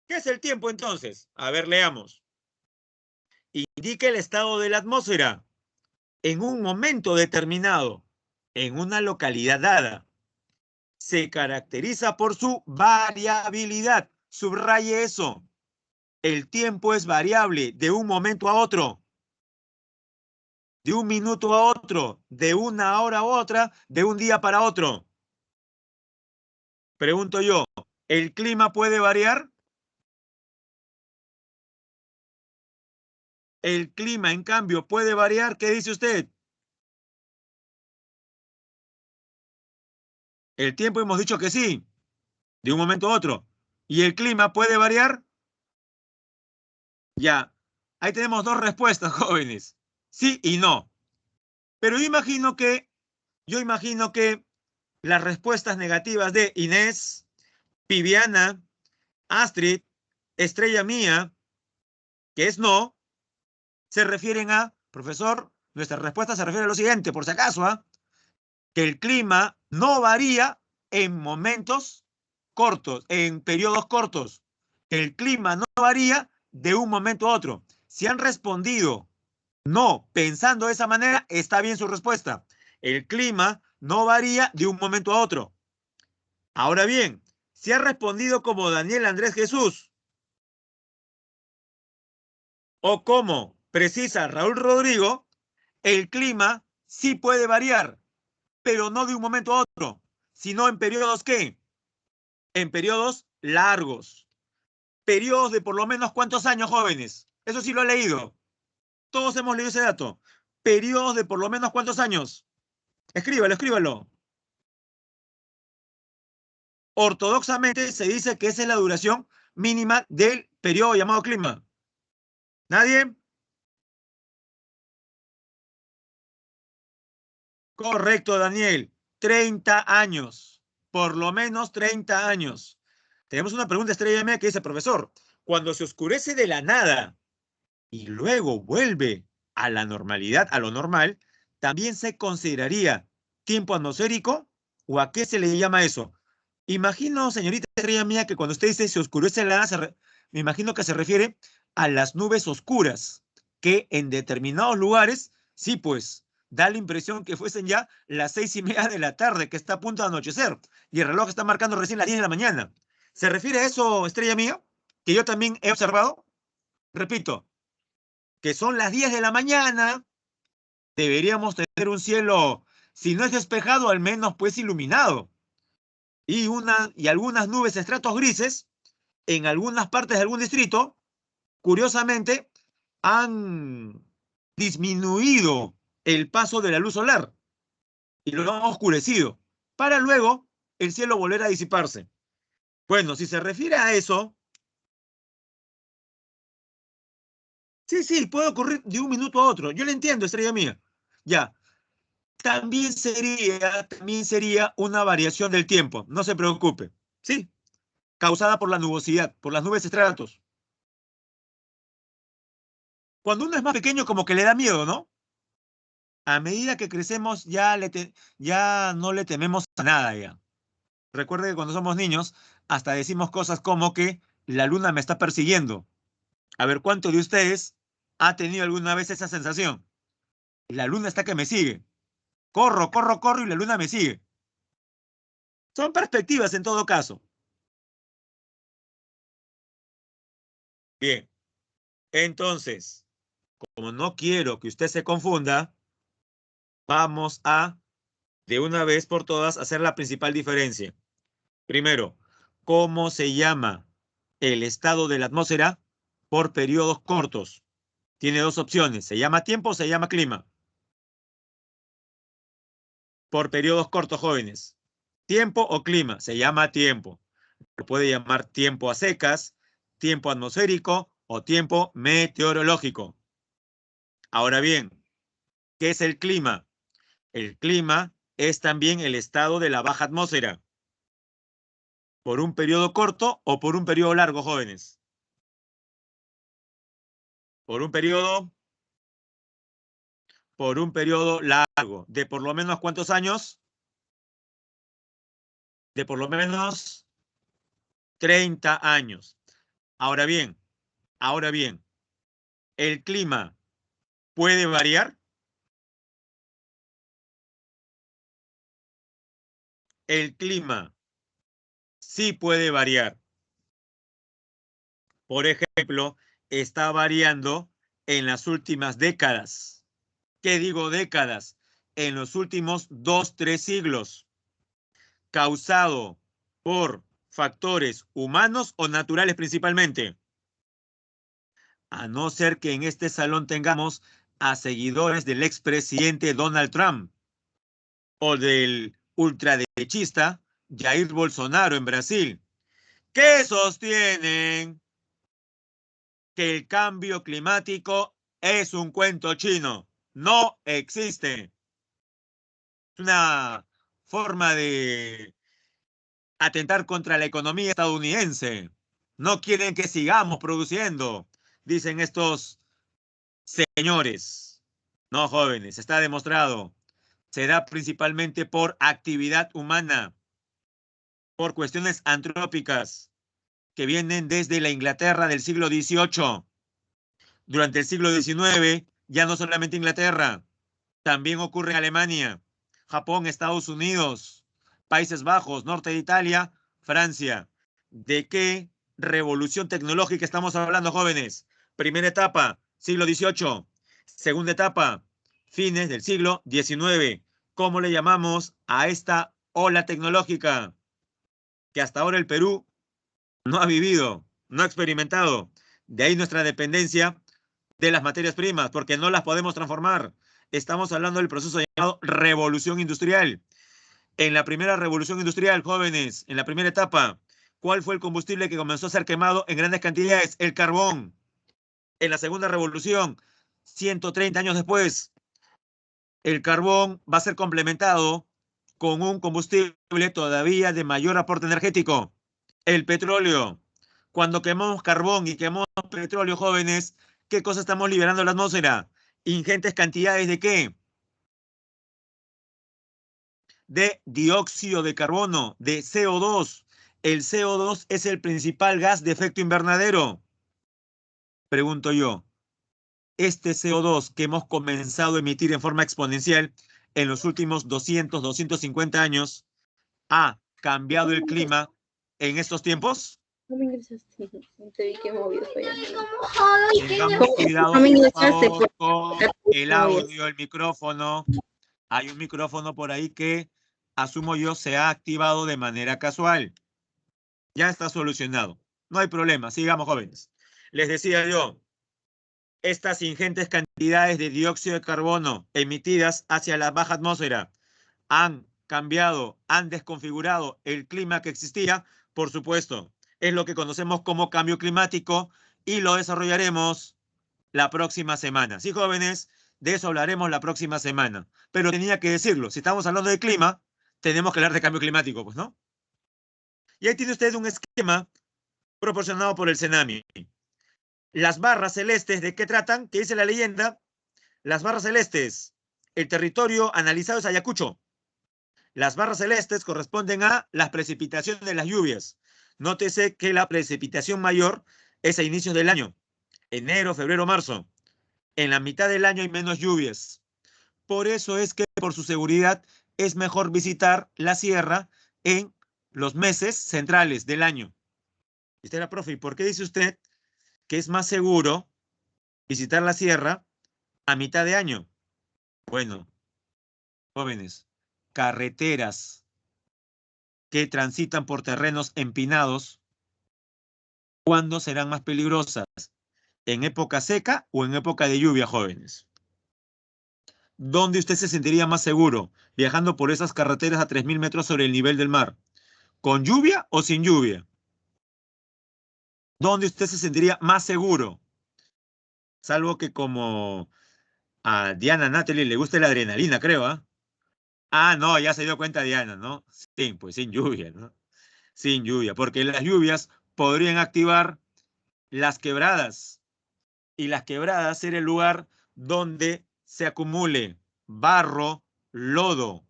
¿Qué es el tiempo entonces? A ver, leamos. Indica el estado de la atmósfera en un momento determinado, en una localidad dada. Se caracteriza por su variabilidad. Subraye eso. El tiempo es variable de un momento a otro, de un minuto a otro, de una hora a otra, de un día para otro. Pregunto yo, ¿el clima puede variar? El clima, en cambio, puede variar. ¿Qué dice usted? El tiempo hemos dicho que sí, de un momento a otro. ¿Y el clima puede variar? Ya, ahí tenemos dos respuestas, jóvenes. Sí y no. Pero yo imagino que las respuestas negativas de Inés, Viviana, Astrid, Estrella Mía, que es no, se refieren a, profesor, nuestra respuesta se refiere a lo siguiente, por si acaso, que el clima no varía en momentos cortos, en periodos cortos. El clima no varía de un momento a otro. Si han respondido no pensando de esa manera, está bien su respuesta. El clima no varía de un momento a otro. Ahora bien, si ha respondido como Daniel Andrés Jesús o como precisa Raúl Rodrigo, el clima sí puede variar, pero no de un momento a otro, sino en periodos ¿qué? En periodos largos. Periodos de por lo menos ¿cuántos años, jóvenes? Eso sí lo he leído. Todos hemos leído ese dato. Periodos de por lo menos ¿cuántos años? Escríbalo, escríbalo. Ortodoxamente se dice que esa es la duración mínima del periodo llamado clima. ¿Nadie? Correcto, Daniel. 30 años. Por lo menos 30 años. Tenemos una pregunta estrella mía que dice, profesor, cuando se oscurece de la nada, y luego vuelve a la normalidad, a lo normal, también se consideraría tiempo atmosférico. ¿O a qué se le llama eso? Imagino, señorita Ría mía, que cuando usted dice se oscurece la nada, me imagino que se refiere a las nubes oscuras, que en determinados lugares, sí, pues, da la impresión que fuesen ya las 6:30 de la tarde, que está a punto de anochecer, y el reloj está marcando recién las 10 de la mañana. ¿Se refiere a eso, estrella mía? Que yo también he observado. Repito, que son las 10 de la mañana, deberíamos tener un cielo, si no es despejado, al menos pues iluminado. Y algunas nubes, estratos grises, en algunas partes de algún distrito, curiosamente, han disminuido el paso de la luz solar y lo han oscurecido, para luego el cielo volver a disiparse. Bueno, si se refiere a eso, sí, puede ocurrir de un minuto a otro. Yo le entiendo, estrella mía. Ya, también sería una variación del tiempo, no se preocupe. Sí, causada por la nubosidad, por las nubes estratos. Cuando uno es más pequeño, como que le da miedo, ¿no? A medida que crecemos, ya no le tememos a nada ya. Recuerde que cuando somos niños, hasta decimos cosas como que la luna me está persiguiendo. A ver, ¿cuánto de ustedes ha tenido alguna vez esa sensación? La luna está que me sigue. Corro, corro, corro y la luna me sigue. Son perspectivas en todo caso. Bien, entonces, como no quiero que usted se confunda, vamos a, de una vez por todas, hacer la principal diferencia. Primero, ¿cómo se llama el estado de la atmósfera por periodos cortos? Tiene dos opciones, ¿se llama tiempo o se llama clima? Por periodos cortos, jóvenes. ¿Tiempo o clima? Se llama tiempo. Se puede llamar tiempo a secas, tiempo atmosférico o tiempo meteorológico. Ahora bien, ¿qué es el clima? El clima es también el estado de la baja atmósfera. ¿Por un periodo corto o por un periodo largo, jóvenes? Por un periodo largo. ¿De por lo menos cuántos años? De por lo menos 30 años. Ahora bien, ¿el clima puede variar? El clima sí puede variar. Por ejemplo, está variando en las últimas décadas. ¿Qué digo décadas? En los últimos 2, 3 siglos. Causado por factores humanos o naturales principalmente. A no ser que en este salón tengamos a seguidores del expresidente Donald Trump o del ultraderechista Jair Bolsonaro en Brasil, que sostienen que el cambio climático es un cuento chino. No existe. Es una forma de atentar contra la economía estadounidense. No quieren que sigamos produciendo, dicen estos señores. No, jóvenes, está demostrado. Se da principalmente por actividad humana, por cuestiones antrópicas que vienen desde la Inglaterra del siglo XVIII. Durante el siglo XIX, ya no solamente Inglaterra, también ocurre en Alemania, Japón, Estados Unidos, Países Bajos, norte de Italia, Francia. ¿De qué revolución tecnológica estamos hablando, jóvenes? Primera etapa, siglo XVIII. Segunda etapa, fines del siglo XIX. ¿Cómo le llamamos a esta ola tecnológica que hasta ahora el Perú no ha vivido, no ha experimentado? De ahí nuestra dependencia de las materias primas, porque no las podemos transformar. Estamos hablando del proceso llamado revolución industrial. En la primera revolución industrial, jóvenes, en la primera etapa, ¿cuál fue el combustible que comenzó a ser quemado en grandes cantidades? El carbón. En la segunda revolución, 130 años después, el carbón va a ser complementado con un combustible todavía de mayor aporte energético, el petróleo. Cuando quemamos carbón y quemamos petróleo, jóvenes, ¿Qué cosa estamos liberando a la atmósfera? Ingentes cantidades ¿de qué? De dióxido de carbono, de CO2. El CO2 es el principal gas de efecto invernadero. Pregunto yo, este CO2 que hemos comenzado a emitir en forma exponencial en los últimos 200, 250 años, ¿ha cambiado el clima en estos tiempos? No me ingresaste. Te vi que movió. Tengamos cuidado, No me por ingresaste. favor, con el audio, el micrófono. Hay un micrófono por ahí que, asumo yo, se ha activado de manera casual. Ya está solucionado. No hay problema. Sigamos, jóvenes. Les decía yo, estas ingentes cantidades de dióxido de carbono emitidas hacia la baja atmósfera han cambiado, han desconfigurado el clima que existía. Por supuesto, es lo que conocemos como cambio climático y lo desarrollaremos la próxima semana. Sí, jóvenes, de eso hablaremos la próxima semana. Pero tenía que decirlo, si estamos hablando de clima, tenemos que hablar de cambio climático, pues, ¿no? Y ahí tiene usted un esquema proporcionado por el CENAMI. Las barras celestes, ¿de qué tratan? ¿Qué dice la leyenda? Las barras celestes, el territorio analizado es Ayacucho. Las barras celestes corresponden a las precipitaciones de las lluvias. Nótese que la precipitación mayor es a inicios del año, enero, febrero, marzo. En la mitad del año hay menos lluvias. Por eso es que por su seguridad es mejor visitar la sierra en los meses centrales del año. Usted era profe, ¿y por qué dice usted que es más seguro visitar la sierra a mitad de año? Bueno, jóvenes, carreteras que transitan por terrenos empinados, ¿cuándo serán más peligrosas? ¿En época seca o en época de lluvia, jóvenes? ¿Dónde usted se sentiría más seguro viajando por esas carreteras a 3.000 metros sobre el nivel del mar? ¿Con lluvia o sin lluvia? ¿Dónde usted se sentiría más seguro? Salvo que como a Diana Natalie le guste la adrenalina, creo, ¿ah? Ah, no, ya se dio cuenta Diana, ¿no? Sí, pues sin lluvia, ¿no? Sin lluvia, porque las lluvias podrían activar las quebradas. Y las quebradas ser el lugar donde se acumule barro, lodo,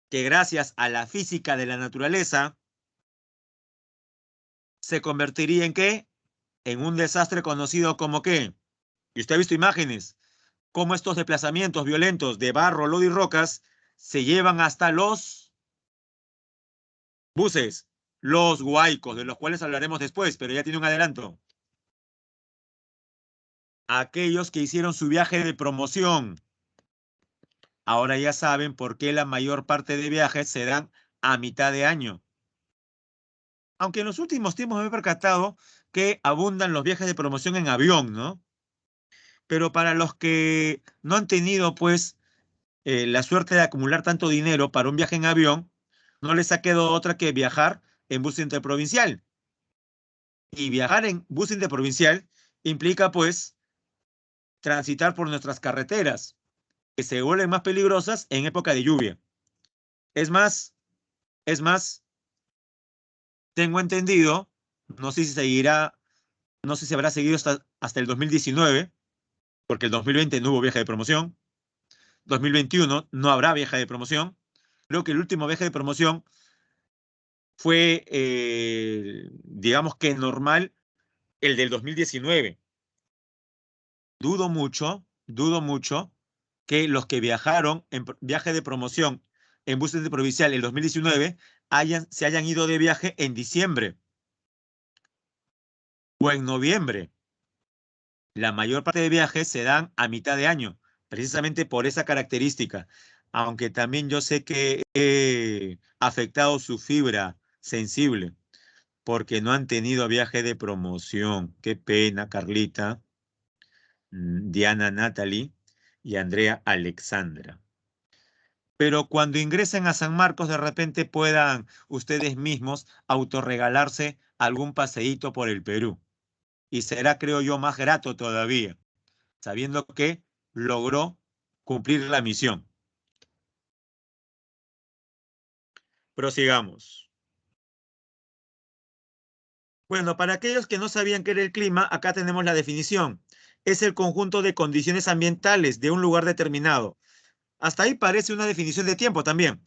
que gracias a la física de la naturaleza se convertiría en ¿qué? En un desastre conocido como ¿qué? Y usted ha visto imágenes, cómo estos desplazamientos violentos de barro, lodo y rocas se llevan hasta los buses, los huaicos, de los cuales hablaremos después, pero ya tiene un adelanto. Aquellos que hicieron su viaje de promoción, ahora ya saben por qué la mayor parte de viajes se dan a mitad de año. Aunque en los últimos tiempos me he percatado que abundan los viajes de promoción en avión, ¿no? Pero para los que no han tenido, pues, la suerte de acumular tanto dinero para un viaje en avión, no les ha quedado otra que viajar en bus interprovincial. Y viajar en bus interprovincial implica, pues, transitar por nuestras carreteras, que se vuelven más peligrosas en época de lluvia. Es más, es más, tengo entendido, no sé si seguirá, no sé si habrá seguido hasta el 2019, porque el 2020 no hubo viaje de promoción, 2021 no habrá viaje de promoción. Creo que el último viaje de promoción fue, digamos que normal, el del 2019. Dudo mucho que los que viajaron en viaje de promoción en bus interprovincial el 2019 se hayan ido de viaje en diciembre o en noviembre. La mayor parte de viajes se dan a mitad de año, precisamente por esa característica. Aunque también yo sé que he afectado su fibra sensible, porque no han tenido viaje de promoción. Qué pena, Carlita, Diana Natalie y Andrea Alexandra. Pero cuando ingresen a San Marcos, de repente puedan ustedes mismos autorregalarse algún paseíto por el Perú. Y será, creo yo, más grato todavía, sabiendo que logró cumplir la misión. Prosigamos. Bueno, para aquellos que no sabían qué era el clima, acá tenemos la definición. Es el conjunto de condiciones ambientales de un lugar determinado. Hasta ahí parece una definición de tiempo también.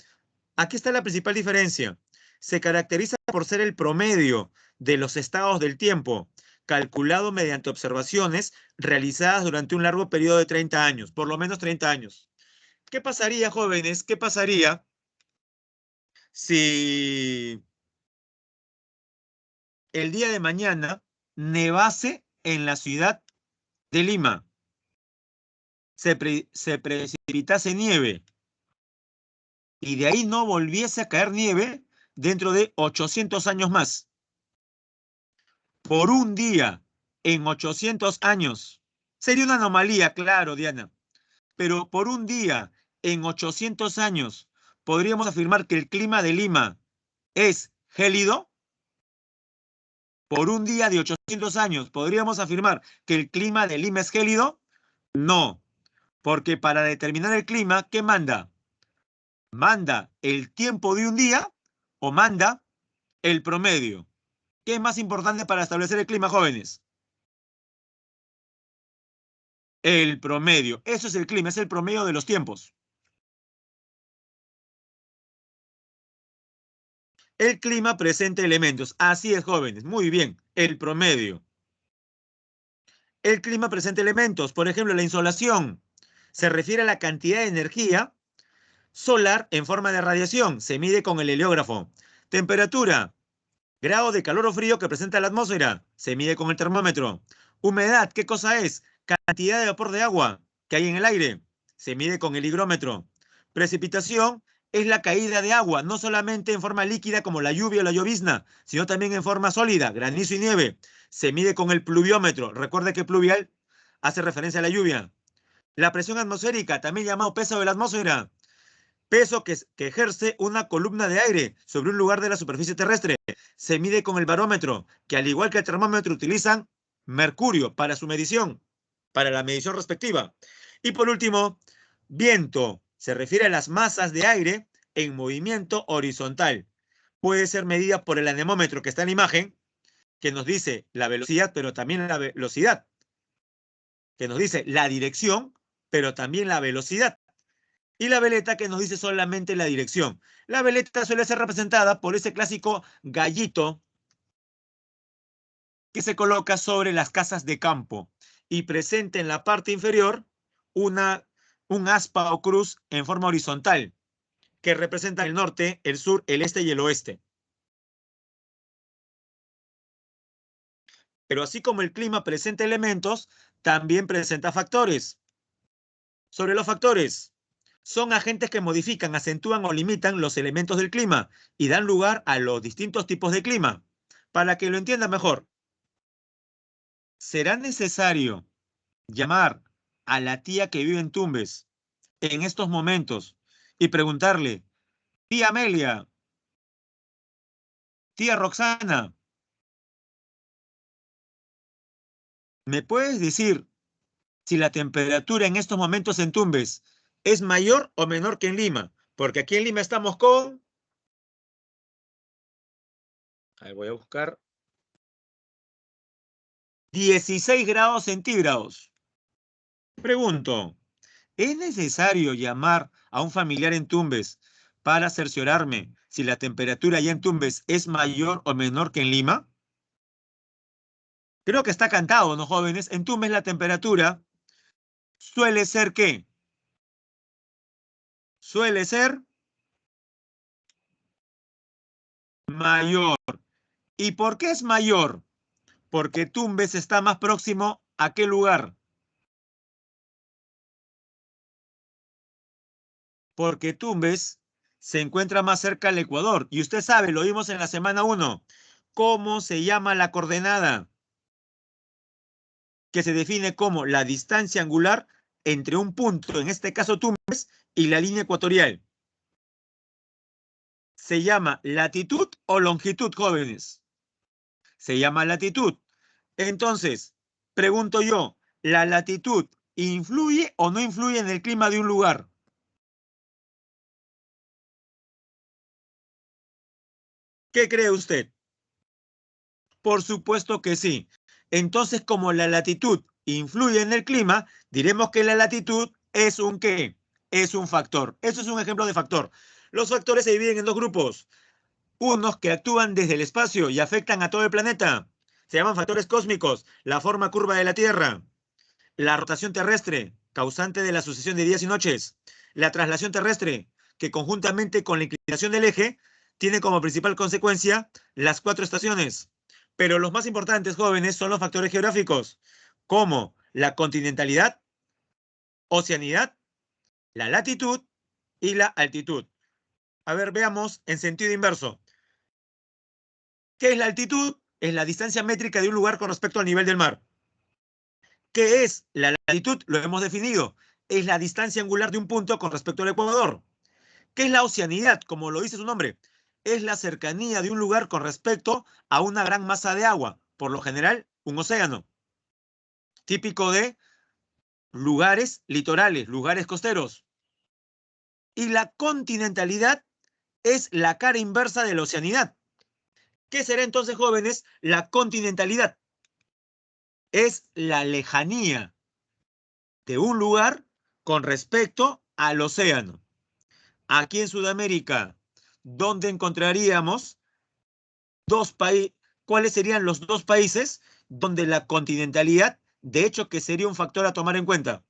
Aquí está la principal diferencia. Se caracteriza por ser el promedio de los estados del tiempo, calculado mediante observaciones realizadas durante un largo periodo de 30 años, por lo menos 30 años. ¿Qué pasaría, jóvenes? ¿Qué pasaría si el día de mañana nevase en la ciudad de Lima? Se precipitase nieve y de ahí no volviese a caer nieve dentro de 800 años más. Por un día en 800 años. Sería una anomalía, claro, Diana, pero por un día en 800 años, ¿podríamos afirmar que el clima de Lima es gélido? Por un día de 800 años, ¿podríamos afirmar que el clima de Lima es gélido? No, porque para determinar el clima, ¿qué manda? ¿Manda el tiempo de un día o manda el promedio? ¿Qué es más importante para establecer el clima, jóvenes? El promedio. Eso es el clima, es el promedio de los tiempos. El clima presenta elementos. Así es, jóvenes. Muy bien. El promedio. El clima presenta elementos. Por ejemplo, la insolación. Se refiere a la cantidad de energía solar en forma de radiación. Se mide con el heliógrafo. Temperatura. Grado de calor o frío que presenta la atmósfera. Se mide con el termómetro. Humedad. ¿Qué cosa es? Cantidad de vapor de agua que hay en el aire. Se mide con el higrómetro. Precipitación es la caída de agua, no solamente en forma líquida como la lluvia o la llovizna, sino también en forma sólida, granizo y nieve. Se mide con el pluviómetro. Recuerde que pluvial hace referencia a la lluvia. La presión atmosférica, también llamado peso de la atmósfera. Peso que ejerce una columna de aire sobre un lugar de la superficie terrestre. Se mide con el barómetro, que al igual que el termómetro utilizan mercurio para su medición, para la medición respectiva. Y por último, viento. Se refiere a las masas de aire en movimiento horizontal. Puede ser medida por el anemómetro que está en la imagen, que nos dice la velocidad, pero también la velocidad. Que nos dice la dirección, pero también la velocidad. Y la veleta que nos dice solamente la dirección. La veleta suele ser representada por ese clásico gallito que se coloca sobre las casas de campo y presenta en la parte inferior un aspa o cruz en forma horizontal que representa el norte, el sur, el este y el oeste. Pero así como el clima presenta elementos, también presenta factores. Sobre los factores, son agentes que modifican, acentúan o limitan los elementos del clima y dan lugar a los distintos tipos de clima. Para que lo entienda mejor, será necesario llamar a la tía que vive en Tumbes en estos momentos y preguntarle, tía Amelia, tía Roxana, ¿me puedes decir si la temperatura en estos momentos en Tumbes es mayor o menor que en Lima? Porque aquí en Lima estamos con... Ahí voy a buscar. 16 grados centígrados. Pregunto, ¿es necesario llamar a un familiar en Tumbes para cerciorarme si la temperatura allá en Tumbes es mayor o menor que en Lima? Creo que está cantado, ¿no, jóvenes? En Tumbes la temperatura suele ser ¿qué? Suele ser mayor. ¿Y por qué es mayor? Porque Tumbes está más próximo a qué lugar. Porque Tumbes se encuentra más cerca al Ecuador. Y usted sabe, lo vimos en la semana 1. ¿Cómo se llama la coordenada? Que se define como la distancia angular entre un punto, en este caso Tumbes, y la línea ecuatorial. ¿Se llama latitud o longitud, jóvenes? Se llama latitud. Entonces, pregunto yo, ¿la latitud influye o no influye en el clima de un lugar? ¿Qué cree usted? Por supuesto que sí. Entonces, como la latitud influye en el clima, diremos que la latitud es un ¿qué? Es un factor. Eso es un ejemplo de factor. Los factores se dividen en dos grupos. Unos que actúan desde el espacio y afectan a todo el planeta. Se llaman factores cósmicos. La forma curva de la Tierra. La rotación terrestre, causante de la sucesión de días y noches. La traslación terrestre, que conjuntamente con la inclinación del eje, tiene como principal consecuencia las 4 estaciones. Pero los más importantes, jóvenes, son los factores geográficos, como la continentalidad, oceanidad, la latitud y la altitud. A ver, veamos en sentido inverso. ¿Qué es la altitud? Es la distancia métrica de un lugar con respecto al nivel del mar. ¿Qué es la latitud? Lo hemos definido. Es la distancia angular de un punto con respecto al ecuador. ¿Qué es la oceanidad? Como lo dice su nombre, es la cercanía de un lugar con respecto a una gran masa de agua, por lo general, un océano, típico de lugares litorales, lugares costeros. Y la continentalidad es la cara inversa de la oceanidad. ¿Qué será entonces, jóvenes? La continentalidad es la lejanía de un lugar con respecto al océano. Aquí en Sudamérica, ¿dónde encontraríamos dos países? ¿Cuáles serían los dos países donde la continentalidad, de hecho, que sería un factor a tomar en cuenta?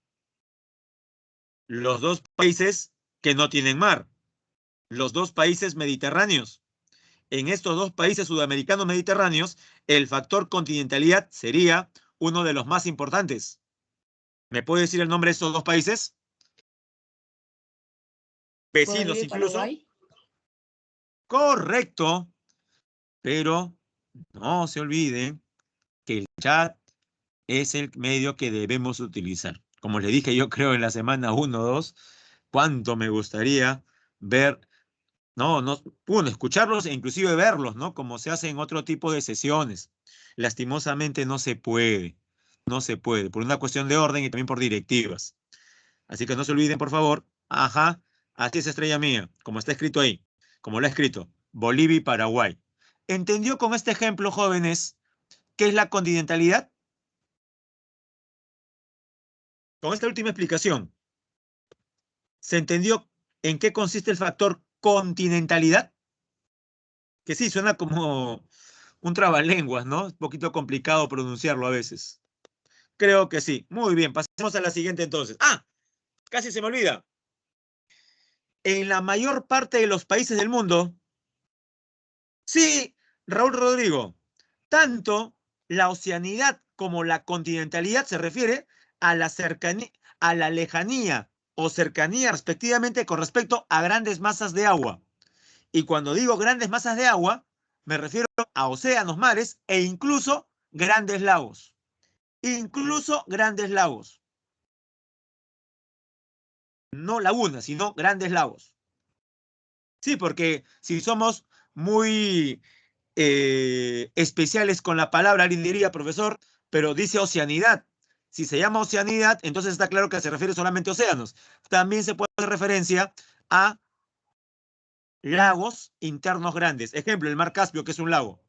Los dos países que no tienen mar, los dos países mediterráneos. En estos dos países sudamericanos mediterráneos, el factor continentalidad sería uno de los más importantes. ¿Me puede decir el nombre de estos dos países? Vecinos Bolivia y incluso. Paraguay. Correcto, pero no se olviden que el chat es el medio que debemos utilizar. Como les dije, yo creo en la semana 1 o 2, cuánto me gustaría ver, escucharlos e inclusive verlos, ¿no? Como se hace en otro tipo de sesiones. Lastimosamente no se puede, por una cuestión de orden y también por directivas. Así que no se olviden, por favor. Ajá, así es, estrella mía, como está escrito ahí, como lo ha escrito, Bolivia y Paraguay. ¿Entendió con este ejemplo, jóvenes, qué es la continentalidad? Con esta última explicación, ¿se entendió en qué consiste el factor continentalidad? Que sí, suena como un trabalenguas, ¿no? Es un poquito complicado pronunciarlo a veces. Creo que sí. Muy bien, pasemos a la siguiente entonces. ¡Ah! Casi se me olvida. En la mayor parte de los países del mundo, sí, Raúl Rodrigo, tanto la oceanidad como la continentalidad se refiere a la cercanía, a la lejanía o cercanía respectivamente con respecto a grandes masas de agua. Y cuando digo grandes masas de agua, me refiero a océanos, mares e incluso grandes lagos. Incluso grandes lagos. No lagunas, sino grandes lagos. Sí, porque si somos muy especiales con la palabra, alguien diría, profesor, pero dice oceanidad. Si se llama oceanidad, entonces está claro que se refiere solamente a océanos. También se puede hacer referencia a lagos internos grandes. Ejemplo, el mar Caspio, que es un lago.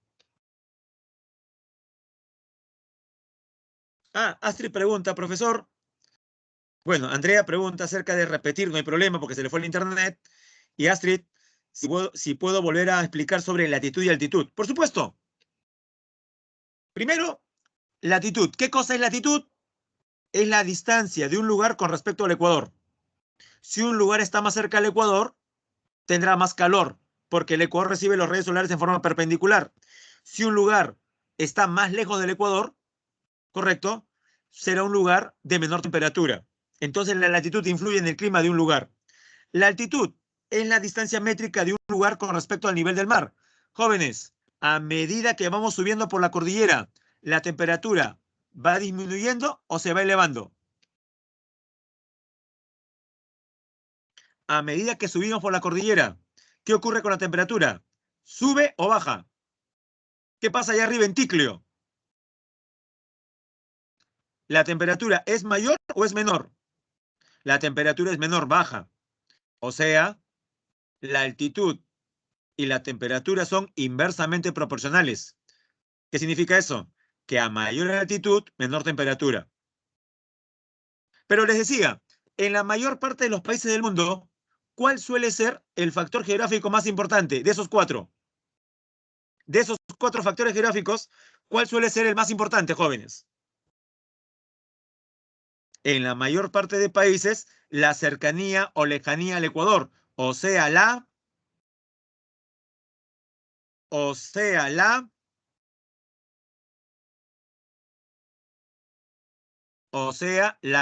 Ah, Astrid pregunta, profesor. Bueno, Andrea pregunta acerca de repetir, no hay problema porque se le fue el internet. Y Astrid, si puedo volver a explicar sobre latitud y altitud. Por supuesto. Primero, latitud. ¿Qué cosa es latitud? Es la distancia de un lugar con respecto al ecuador. Si un lugar está más cerca al ecuador, tendrá más calor, porque el ecuador recibe los rayos solares en forma perpendicular. Si un lugar está más lejos del ecuador, correcto, será un lugar de menor temperatura. Entonces la latitud influye en el clima de un lugar. La altitud es la distancia métrica de un lugar con respecto al nivel del mar. Jóvenes, a medida que vamos subiendo por la cordillera, la temperatura va disminuyendo o se va elevando. A medida que subimos por la cordillera, ¿qué ocurre con la temperatura? ¿Sube o baja? ¿Qué pasa allá arriba en Ticlio? ¿La temperatura es mayor o es menor? La temperatura es menor, baja. O sea, la altitud y la temperatura son inversamente proporcionales. ¿Qué significa eso? Que a mayor altitud, menor temperatura. Pero les decía, en la mayor parte de los países del mundo, ¿cuál suele ser el factor geográfico más importante de esos cuatro? De esos cuatro factores geográficos, ¿cuál suele ser el más importante, jóvenes? En la mayor parte de países, la cercanía o lejanía al Ecuador, o sea, la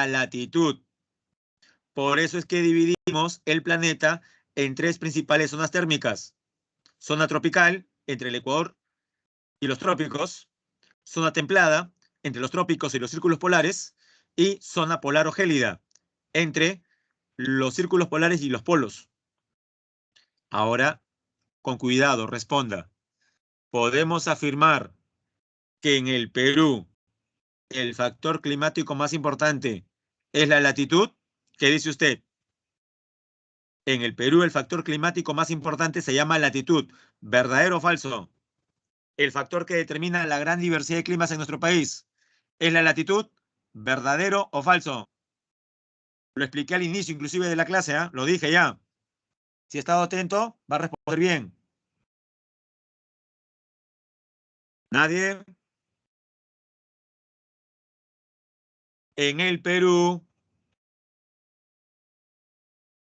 latitud. Por eso es que dividimos el planeta en tres principales zonas térmicas. Zona tropical, entre el Ecuador y los trópicos. Zona templada, entre los trópicos y los círculos polares. Y zona polar o gélida, entre los círculos polares y los polos. Ahora, con cuidado, responda. ¿Podemos afirmar que en el Perú el factor climático más importante es la latitud? ¿Qué dice usted? En el Perú el factor climático más importante se llama latitud. ¿Verdadero o falso? El factor que determina la gran diversidad de climas en nuestro país es la latitud. ¿Verdadero o falso? Lo expliqué al inicio inclusive de la clase, ¿eh? Lo dije ya. Si ha estado atento, va a responder bien. ¿Nadie? En el Perú,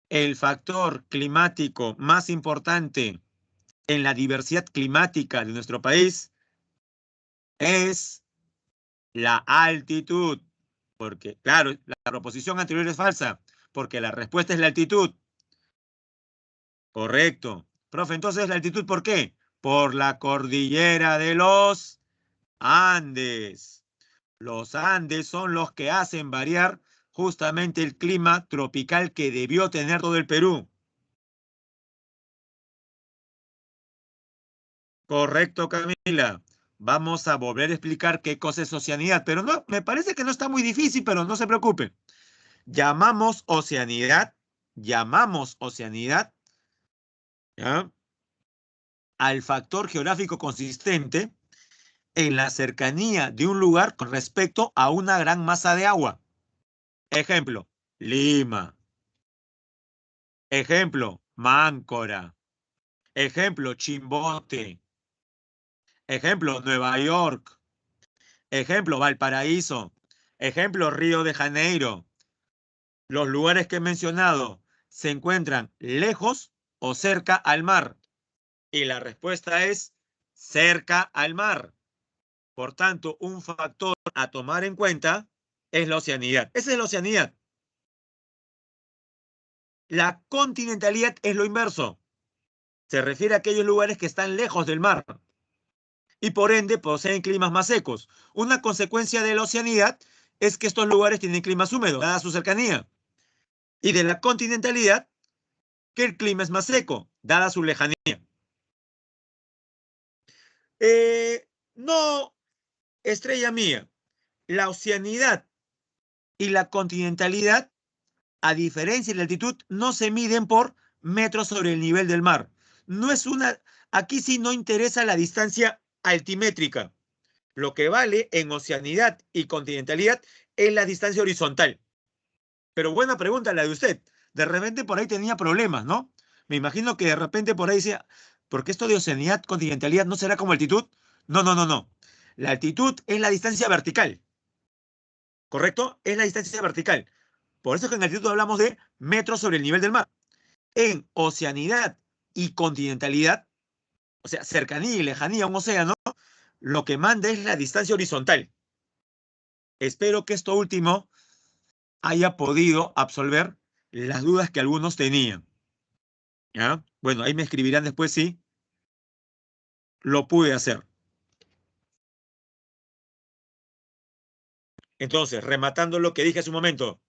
el factor climático más importante en la diversidad climática de nuestro país es la altitud. Porque, claro, la proposición anterior es falsa, porque la respuesta es la altitud. Correcto. Profe, entonces la altitud, ¿por qué? Por la cordillera de los Andes. Los Andes son los que hacen variar justamente el clima tropical que debió tener todo el Perú. Correcto, Camila. Vamos a volver a explicar qué cosa es oceanidad, pero no, me parece que no está muy difícil, pero no se preocupe. Llamamos oceanidad, ¿ya?, al factor geográfico consistente en la cercanía de un lugar con respecto a una gran masa de agua. Ejemplo, Lima. Ejemplo, Máncora. Ejemplo, Chimbote. Ejemplo, Nueva York. Ejemplo, Valparaíso. Ejemplo, Río de Janeiro. Los lugares que he mencionado se encuentran lejos o cerca al mar. Y la respuesta es cerca al mar. Por tanto, un factor a tomar en cuenta es la oceanidad. Esa es la oceanidad. La continentalidad es lo inverso. Se refiere a aquellos lugares que están lejos del mar y por ende poseen climas más secos. Una consecuencia de la oceanidad es que estos lugares tienen climas húmedos, dada su cercanía. Y de la continentalidad, que el clima es más seco, dada su lejanía. No, estrella mía, la oceanidad y la continentalidad, a diferencia de la altitud, no se miden por metros sobre el nivel del mar. No es una, aquí sí no interesa la distancia altimétrica. Lo que vale en oceanidad y continentalidad es la distancia horizontal. Pero buena pregunta la de usted. De repente por ahí tenía problemas, ¿no? Me imagino que de repente por ahí decía, ¿porque esto de oceanidad, continentalidad no será como altitud? No, no, no, no. La altitud es la distancia vertical. ¿Correcto? Es la distancia vertical. Por eso es que en altitud hablamos de metros sobre el nivel del mar. En oceanidad y continentalidad, o sea, cercanía y lejanía a un océano, lo que manda es la distancia horizontal. Espero que esto último haya podido absolver las dudas que algunos tenían. ¿Ya? Bueno, ahí me escribirán después si lo pude hacer. Entonces, rematando lo que dije hace un momento,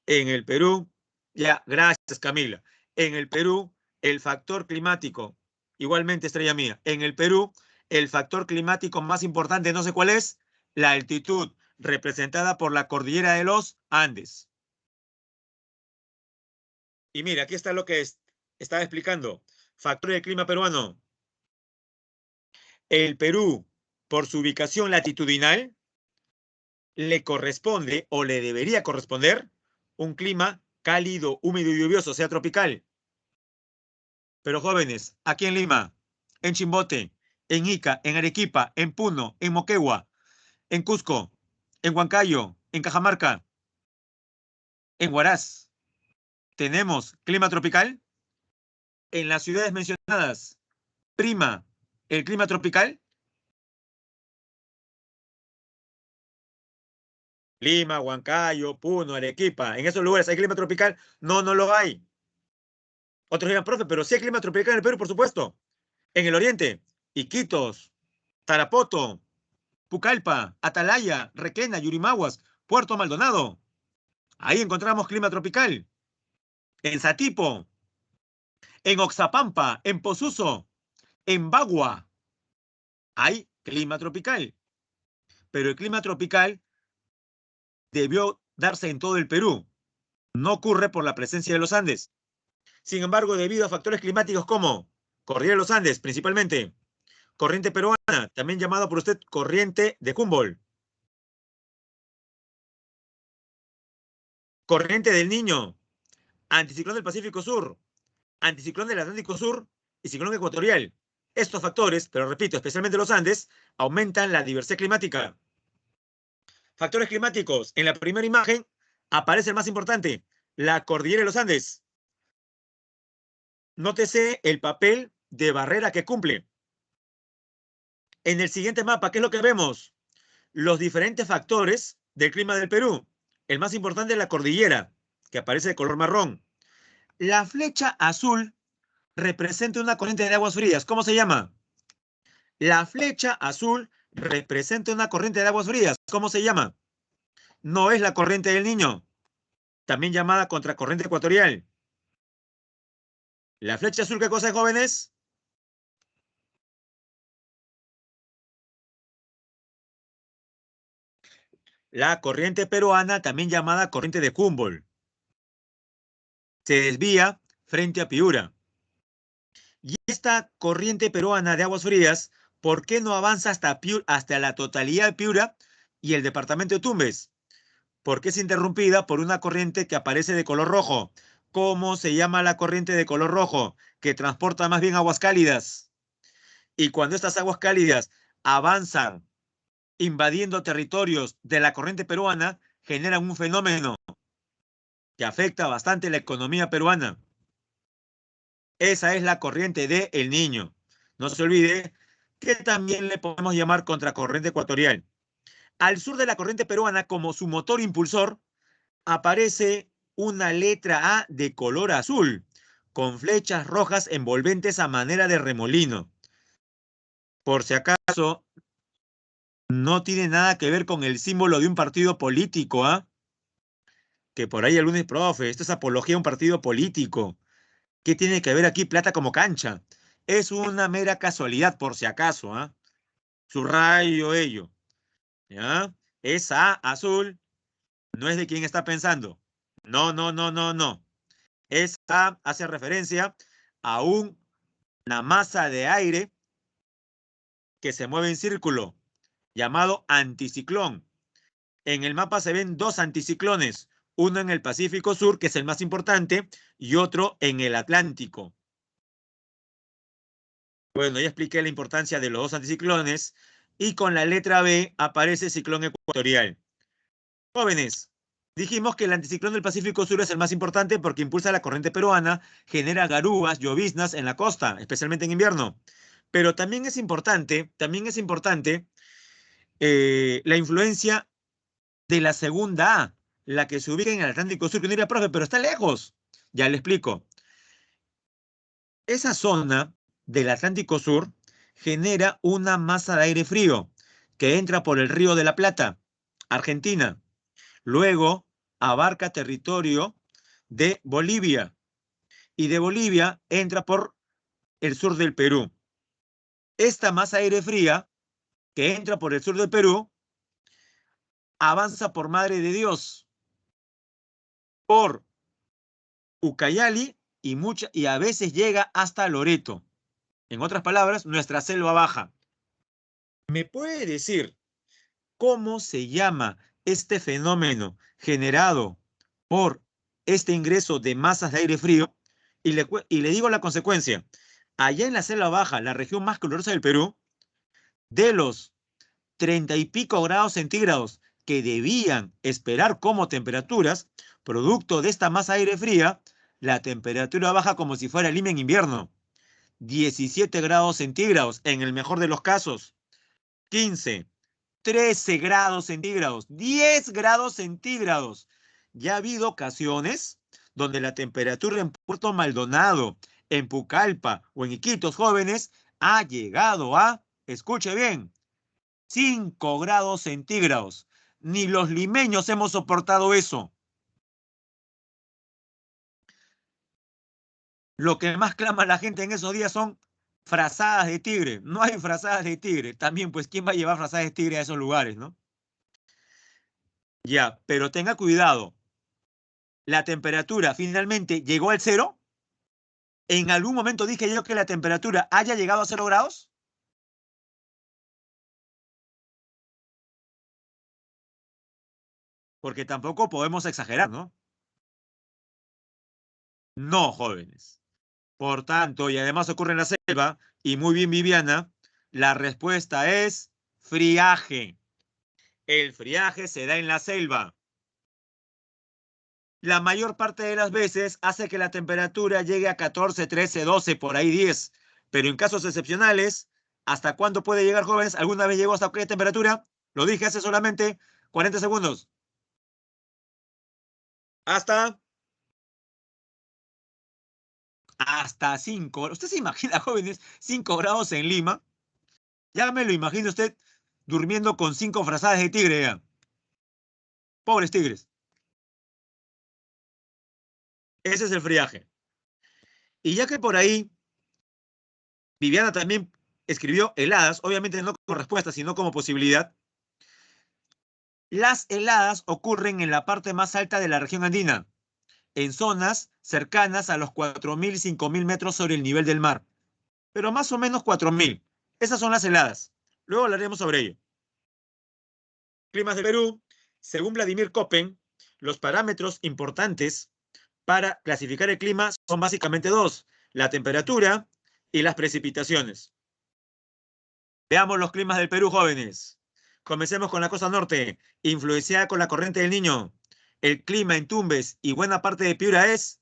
en el Perú, ya, gracias Camila, en el Perú, el factor climático, igualmente estrella mía, en el Perú, el factor climático más importante, no sé cuál es, la altitud, representada por la cordillera de los Andes. Y mira, aquí está lo que estaba explicando. Factor del clima peruano. El Perú por su ubicación latitudinal, le corresponde o le debería corresponder un clima cálido, húmedo y lluvioso, o sea, tropical. Pero jóvenes, aquí en Lima, en Chimbote, en Ica, en Arequipa, en Puno, en Moquegua, en Cusco, en Huancayo, en Cajamarca, en Huaraz, ¿tenemos clima tropical? En las ciudades mencionadas, ¿prima el clima tropical? Lima, Huancayo, Puno, Arequipa, ¿en esos lugares hay clima tropical? No, no lo hay. Otros dirán, profe, pero sí hay clima tropical en el Perú, por supuesto. En el oriente, Iquitos, Tarapoto, Pucallpa, Atalaya, Requena, Yurimaguas, Puerto Maldonado. Ahí encontramos clima tropical. En Satipo, en Oxapampa, en Posuso, en Bagua, hay clima tropical. Pero el clima tropical debió darse en todo el Perú. No ocurre por la presencia de los Andes. Sin embargo, debido a factores climáticos como Cordillera de los Andes, principalmente, corriente peruana, también llamada por usted corriente de Humboldt, corriente del Niño, anticiclón del Pacífico Sur, anticiclón del Atlántico Sur y ciclón ecuatorial. Estos factores, pero repito, especialmente los Andes, aumentan la diversidad climática. Factores climáticos. En la primera imagen aparece el más importante, la cordillera de los Andes. Nótese el papel de barrera que cumple. En el siguiente mapa, ¿qué es lo que vemos? Los diferentes factores del clima del Perú. El más importante es la cordillera, que aparece de color marrón. La flecha azul representa una corriente de aguas frías. ¿Cómo se llama? La flecha azul representa una corriente de aguas frías. ¿Cómo se llama? No es la corriente del Niño, también llamada contracorriente ecuatorial. ¿La flecha azul qué cosa es, jóvenes? La corriente peruana, también llamada corriente de Humboldt. Se desvía frente a Piura. Y esta corriente peruana de aguas frías, ¿por qué no avanza hasta la totalidad de Piura y el departamento de Tumbes? Porque es interrumpida por una corriente que aparece de color rojo. ¿Cómo se llama la corriente de color rojo? Que transporta más bien aguas cálidas. Y cuando estas aguas cálidas avanzan invadiendo territorios de la corriente peruana, generan un fenómeno que afecta bastante la economía peruana. Esa es la corriente de El Niño. No se olvide que también le podemos llamar contracorriente ecuatorial. Al sur de la corriente peruana, como su motor impulsor, aparece una letra A de color azul, con flechas rojas envolventes a manera de remolino. Por si acaso, no tiene nada que ver con el símbolo de un partido político, ¿ah? Que por ahí algunos, profe, esto es apología a un partido político. ¿Qué tiene que ver aquí plata como cancha? Es una mera casualidad, por si acaso, ¿ah? Subrayo ello, ¿ya? Esa azul no es de quien está pensando. No, no, no, no, no. Esta hace referencia a una masa de aire que se mueve en círculo, llamado anticiclón. En el mapa se ven dos anticiclones, uno en el Pacífico Sur, que es el más importante, y otro en el Atlántico. Bueno, ya expliqué la importancia de los dos anticiclones, y con la letra B aparece ciclón ecuatorial. Jóvenes, dijimos que el anticiclón del Pacífico Sur es el más importante porque impulsa la corriente peruana, genera garúas, lloviznas en la costa, especialmente en invierno. Pero también es importante la influencia de la segunda A, la que se ubica en el Atlántico Sur, que no diría, profe, pero está lejos. Ya le explico. Esa zona del Atlántico Sur genera una masa de aire frío que entra por el Río de la Plata, Argentina. Luego abarca territorio de Bolivia y de Bolivia entra por el sur del Perú. Esta masa de aire fría que entra por el sur del Perú avanza por Madre de Dios, por Ucayali y a veces llega hasta Loreto. En otras palabras, nuestra selva baja. ¿Me puede decir cómo se llama este fenómeno generado por este ingreso de masas de aire frío? Y le digo la consecuencia. Allá en la selva baja, la región más calurosa del Perú, de los 30 y pico grados centígrados que debían esperar como temperaturas, producto de esta masa de aire fría, la temperatura baja como si fuera Lima en invierno. 17 grados centígrados en el mejor de los casos. 15, 13 grados centígrados, 10 grados centígrados. Ya ha habido ocasiones donde la temperatura en Puerto Maldonado, en Pucallpa o en Iquitos, jóvenes, ha llegado a, escuche bien, 5 grados centígrados. Ni los limeños hemos soportado eso. Lo que más clama la gente en esos días son frazadas de tigre. No hay frazadas de tigre. También, pues, ¿quién va a llevar frazadas de tigre a esos lugares, no? Ya, pero tenga cuidado. La temperatura finalmente llegó al cero. ¿En algún momento dije yo que la temperatura haya llegado a 0 grados? Porque tampoco podemos exagerar, ¿no? No, jóvenes. Por tanto, y además ocurre en la selva, y muy bien, Viviana, la respuesta es friaje. El friaje se da en la selva. La mayor parte de las veces hace que la temperatura llegue a 14, 13, 12, por ahí 10. Pero en casos excepcionales, ¿hasta cuándo puede llegar, jóvenes? ¿Alguna vez llegó hasta qué temperatura? Lo dije hace solamente 40 segundos. Hasta 5. ¿Usted se imagina, jóvenes, 5 grados en Lima? Ya me lo imagina usted durmiendo con 5 frazadas de tigre ya. Pobres tigres. Ese es el friaje. Y ya que por ahí Viviana también escribió heladas, obviamente no como respuesta, sino como posibilidad. Las heladas ocurren en la parte más alta de la región andina, en zonas cercanas a los 4.000, 5.000 metros sobre el nivel del mar, pero más o menos 4.000. Esas son las heladas. Luego hablaremos sobre ello. Climas de Perú. Según Vladimir Köppen, los parámetros importantes para clasificar el clima son básicamente dos: la temperatura y las precipitaciones. Veamos los climas del Perú, jóvenes. Comencemos con la costa norte, influenciada con la corriente del Niño. El clima en Tumbes y buena parte de Piura es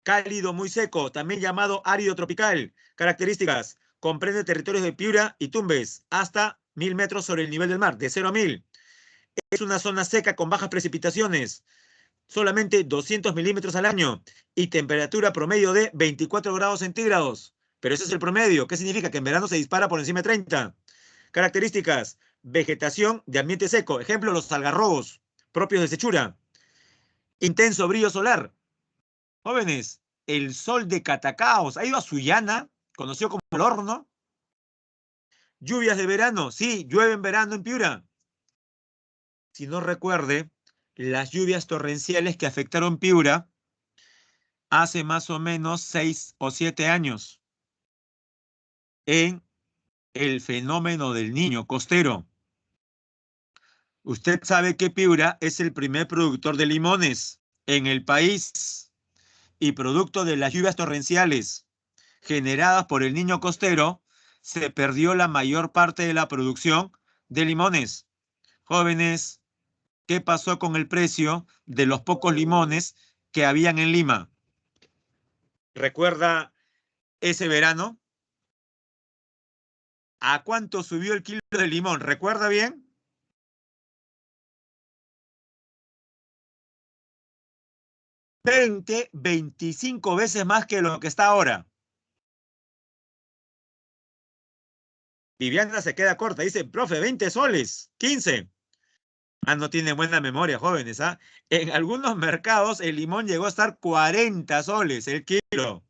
cálido muy seco, también llamado árido tropical. Características: comprende territorios de Piura y Tumbes hasta 1.000 metros sobre el nivel del mar, de 0 a 1.000. Es una zona seca con bajas precipitaciones, solamente 200 milímetros al año y temperatura promedio de 24 grados centígrados. Pero ese es el promedio. ¿Qué significa? Que en verano se dispara por encima de 30. Características: vegetación de ambiente seco. Ejemplo, los algarrobos propios de Sechura. Intenso brillo solar. Jóvenes, el sol de Catacaos. ¿Ha ido a Sullana, conocido como el horno? Lluvias de verano. Sí, llueve en verano en Piura. Si no recuerde, las lluvias torrenciales que afectaron Piura hace más o menos 6 o 7 años en el fenómeno del Niño costero. Usted sabe que Piura es el primer productor de limones en el país y producto de las lluvias torrenciales generadas por el Niño costero, se perdió la mayor parte de la producción de limones. Jóvenes, ¿qué pasó con el precio de los pocos limones que habían en Lima? ¿Recuerda ese verano? ¿A cuánto subió el kilo de limón? ¿Recuerda bien? 20, 25 veces más que lo que está ahora. Viviana se queda corta, dice, profe, 20 soles, 15. Ah, no tiene buena memoria, jóvenes, ¿ah? En algunos mercados el limón llegó a estar 40 soles el kilo.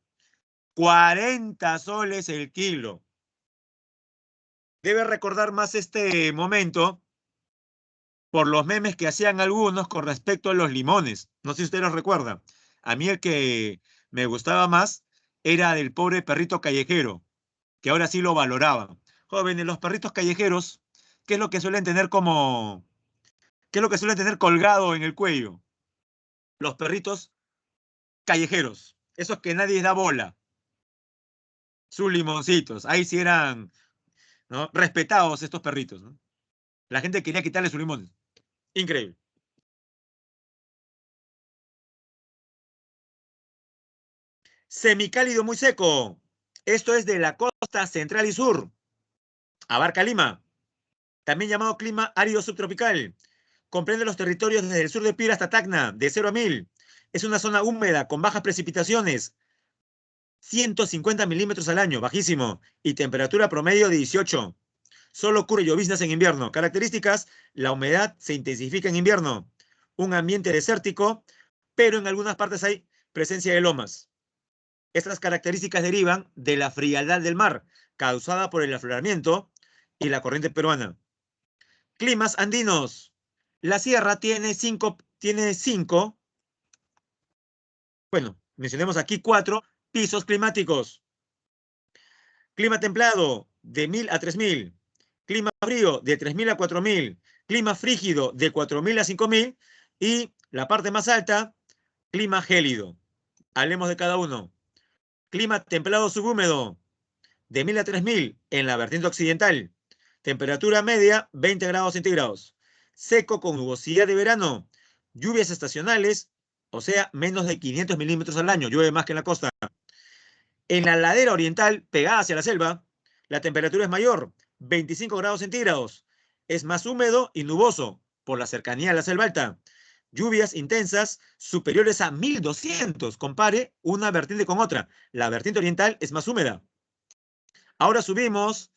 40 soles el kilo. Debe recordar más este momento por los memes que hacían algunos con respecto a los limones. No sé si usted los recuerda. A mí el que me gustaba más era del pobre perrito callejero, que ahora sí lo valoraba. Jóvenes, los perritos callejeros ¿qué es lo que suelen tener como... ¿Qué es lo que suelen tener colgado en el cuello? Los perritos callejeros, esos que nadie da bola. Sus limoncitos, ahí sí eran, ¿no?, respetados estos perritos, ¿no? La gente quería quitarle sus limones. Increíble. Semicálido muy seco. Esto es de la costa central y sur. Abarca Lima. También llamado clima árido subtropical. Comprende los territorios desde el sur de Piura hasta Tacna, de 0 a 1000. Es una zona húmeda con bajas precipitaciones. 150 milímetros al año, bajísimo. Y temperatura promedio de 18. Solo ocurre lloviznas en invierno. Características: la humedad se intensifica en invierno. Un ambiente desértico, pero en algunas partes hay presencia de lomas. Estas características derivan de la frialdad del mar, causada por el afloramiento y la corriente peruana. Climas andinos. La sierra tiene cinco, bueno, mencionemos aquí 4 pisos climáticos. Clima templado, de 1000 a 3000. Clima frío, de 3000 a 4000. Clima frígido, de 4000 a 5000. Y la parte más alta, clima gélido. Hablemos de cada uno. Clima templado subhúmedo, de 1000 a 3000 en la vertiente occidental. Temperatura media, 20 grados centígrados. Seco con nubosidad de verano. Lluvias estacionales, o sea, menos de 500 milímetros al año. Llueve más que en la costa. En la ladera oriental, pegada hacia la selva, la temperatura es mayor, 25 grados centígrados. Es más húmedo y nuboso por la cercanía a la selva alta. Lluvias intensas superiores a 1200. Compare una vertiente con otra. La vertiente oriental es más húmeda. Ahora subimos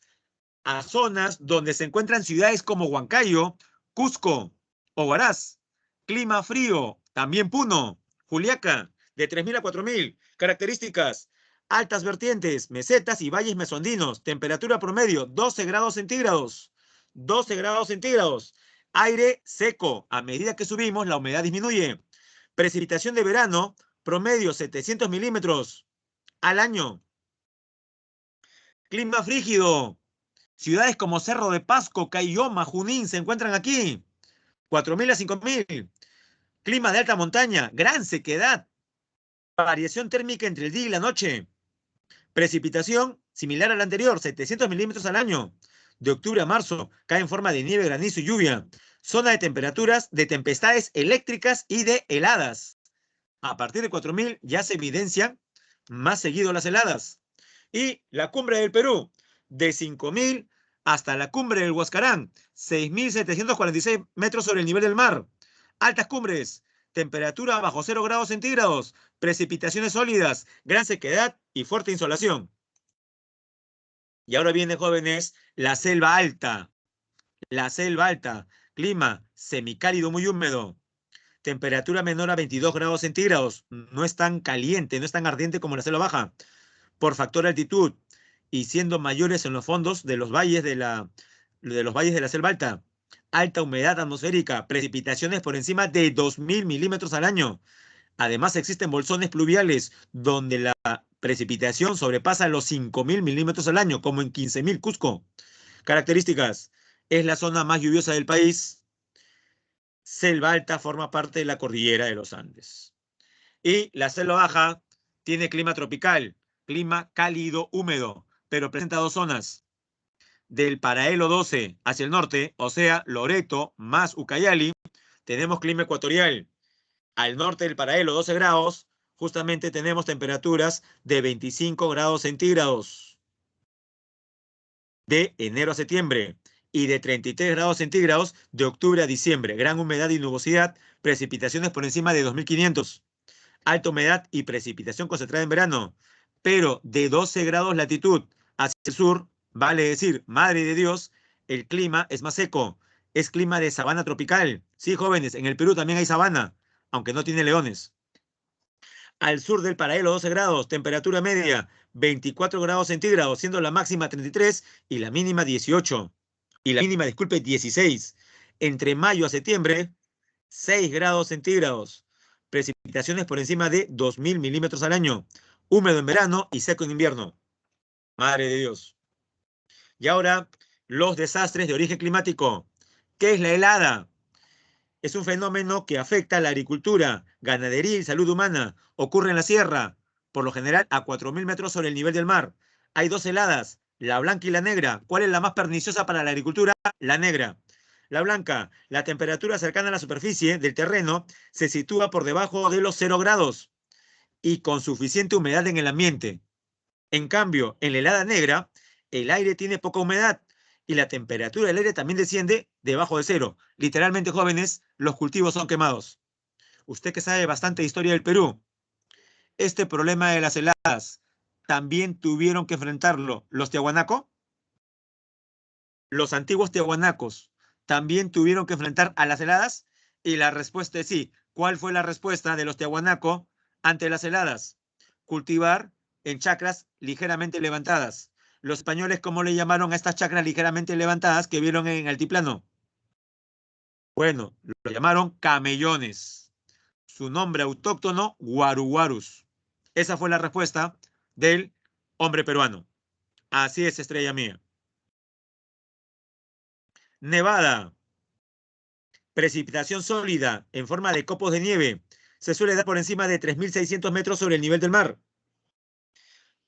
a zonas donde se encuentran ciudades como Huancayo, Cusco o Huaraz. Clima frío, también Puno, Juliaca, de 3000 a 4000. Características: altas vertientes, mesetas y valles mesoandinos. Temperatura promedio, 12 grados centígrados. 12 grados centígrados. Aire seco. A medida que subimos, la humedad disminuye. Precipitación de verano, promedio 700 milímetros al año. Clima frígido. Ciudades como Cerro de Pasco, Caylloma, Junín se encuentran aquí. 4000 a 5000. Clima de alta montaña, gran sequedad. Variación térmica entre el día y la noche. Precipitación similar a la anterior, 700 milímetros al año. De octubre a marzo cae en forma de nieve, granizo y lluvia. Zona de temperaturas, de tempestades eléctricas y de heladas. A partir de 4000 ya se evidencian más seguido las heladas. Y la cumbre del Perú, de 5000 hasta la cumbre del Huascarán, 6746 metros sobre el nivel del mar. Altas cumbres, temperatura bajo 0 grados centígrados, precipitaciones sólidas, gran sequedad y fuerte insolación. Y ahora viene, jóvenes, la selva alta. La selva alta, clima semicálido muy húmedo. Temperatura menor a 22 grados centígrados. No es tan caliente, no es tan ardiente como la selva baja. Por factor de altitud y siendo mayores en los fondos de los valles de la selva alta. Alta humedad atmosférica, precipitaciones por encima de 2000 milímetros al año. Además, existen bolsones pluviales donde la precipitación sobrepasa los 5000 milímetros al año, como en 15000 Cusco. Características: es la zona más lluviosa del país. Selva alta forma parte de la cordillera de los Andes. Y la selva baja tiene clima tropical, clima cálido húmedo, pero presenta 2 zonas. Del paralelo 12 hacia el norte, o sea, Loreto más Ucayali, tenemos clima ecuatorial. Al norte del paralelo 12 grados, justamente tenemos temperaturas de 25 grados centígrados de enero a septiembre y de 33 grados centígrados de octubre a diciembre. Gran humedad y nubosidad, precipitaciones por encima de 2500. Alta humedad y precipitación concentrada en verano, pero de 12 grados latitud hacia el sur, vale decir, madre de Dios, el clima es más seco. Es clima de sabana tropical. Sí, jóvenes, en el Perú también hay sabana, aunque no tiene leones. Al sur del paralelo 12 grados, temperatura media 24 grados centígrados, siendo la máxima 33 y la mínima 18. Y la mínima, disculpe, 16. Entre mayo a septiembre, 6 grados centígrados. Precipitaciones por encima de 2000 milímetros al año. Húmedo en verano y seco en invierno. Madre de Dios. Y ahora los desastres de origen climático. ¿Qué es la helada? Es un fenómeno que afecta a la agricultura, ganadería y salud humana. Ocurre en la sierra, por lo general a 4.000 metros sobre el nivel del mar. Hay dos heladas, la blanca y la negra. ¿Cuál es la más perniciosa para la agricultura? La negra. La blanca, la temperatura cercana a la superficie del terreno se sitúa por debajo de los 0 grados y con suficiente humedad en el ambiente. En cambio, en la helada negra, el aire tiene poca humedad y la temperatura del aire también desciende debajo de 0. Literalmente, jóvenes, los cultivos son quemados. Usted que sabe bastante de historia del Perú, este problema de las heladas, ¿también tuvieron que enfrentarlo los tiahuanaco? Los antiguos tiahuanacos, ¿también tuvieron que enfrentar a las heladas? Y la respuesta es sí. ¿Cuál fue la respuesta de los tiahuanaco ante las heladas? Cultivar en chacras ligeramente levantadas. Los españoles, ¿cómo le llamaron a estas chacras ligeramente levantadas que vieron en altiplano? Bueno, lo llamaron camellones. Su nombre autóctono, guaruguarus. Esa fue la respuesta del hombre peruano. Así es, estrella mía. Nevada. Precipitación sólida en forma de copos de nieve. Se suele dar por encima de 3.600 metros sobre el nivel del mar.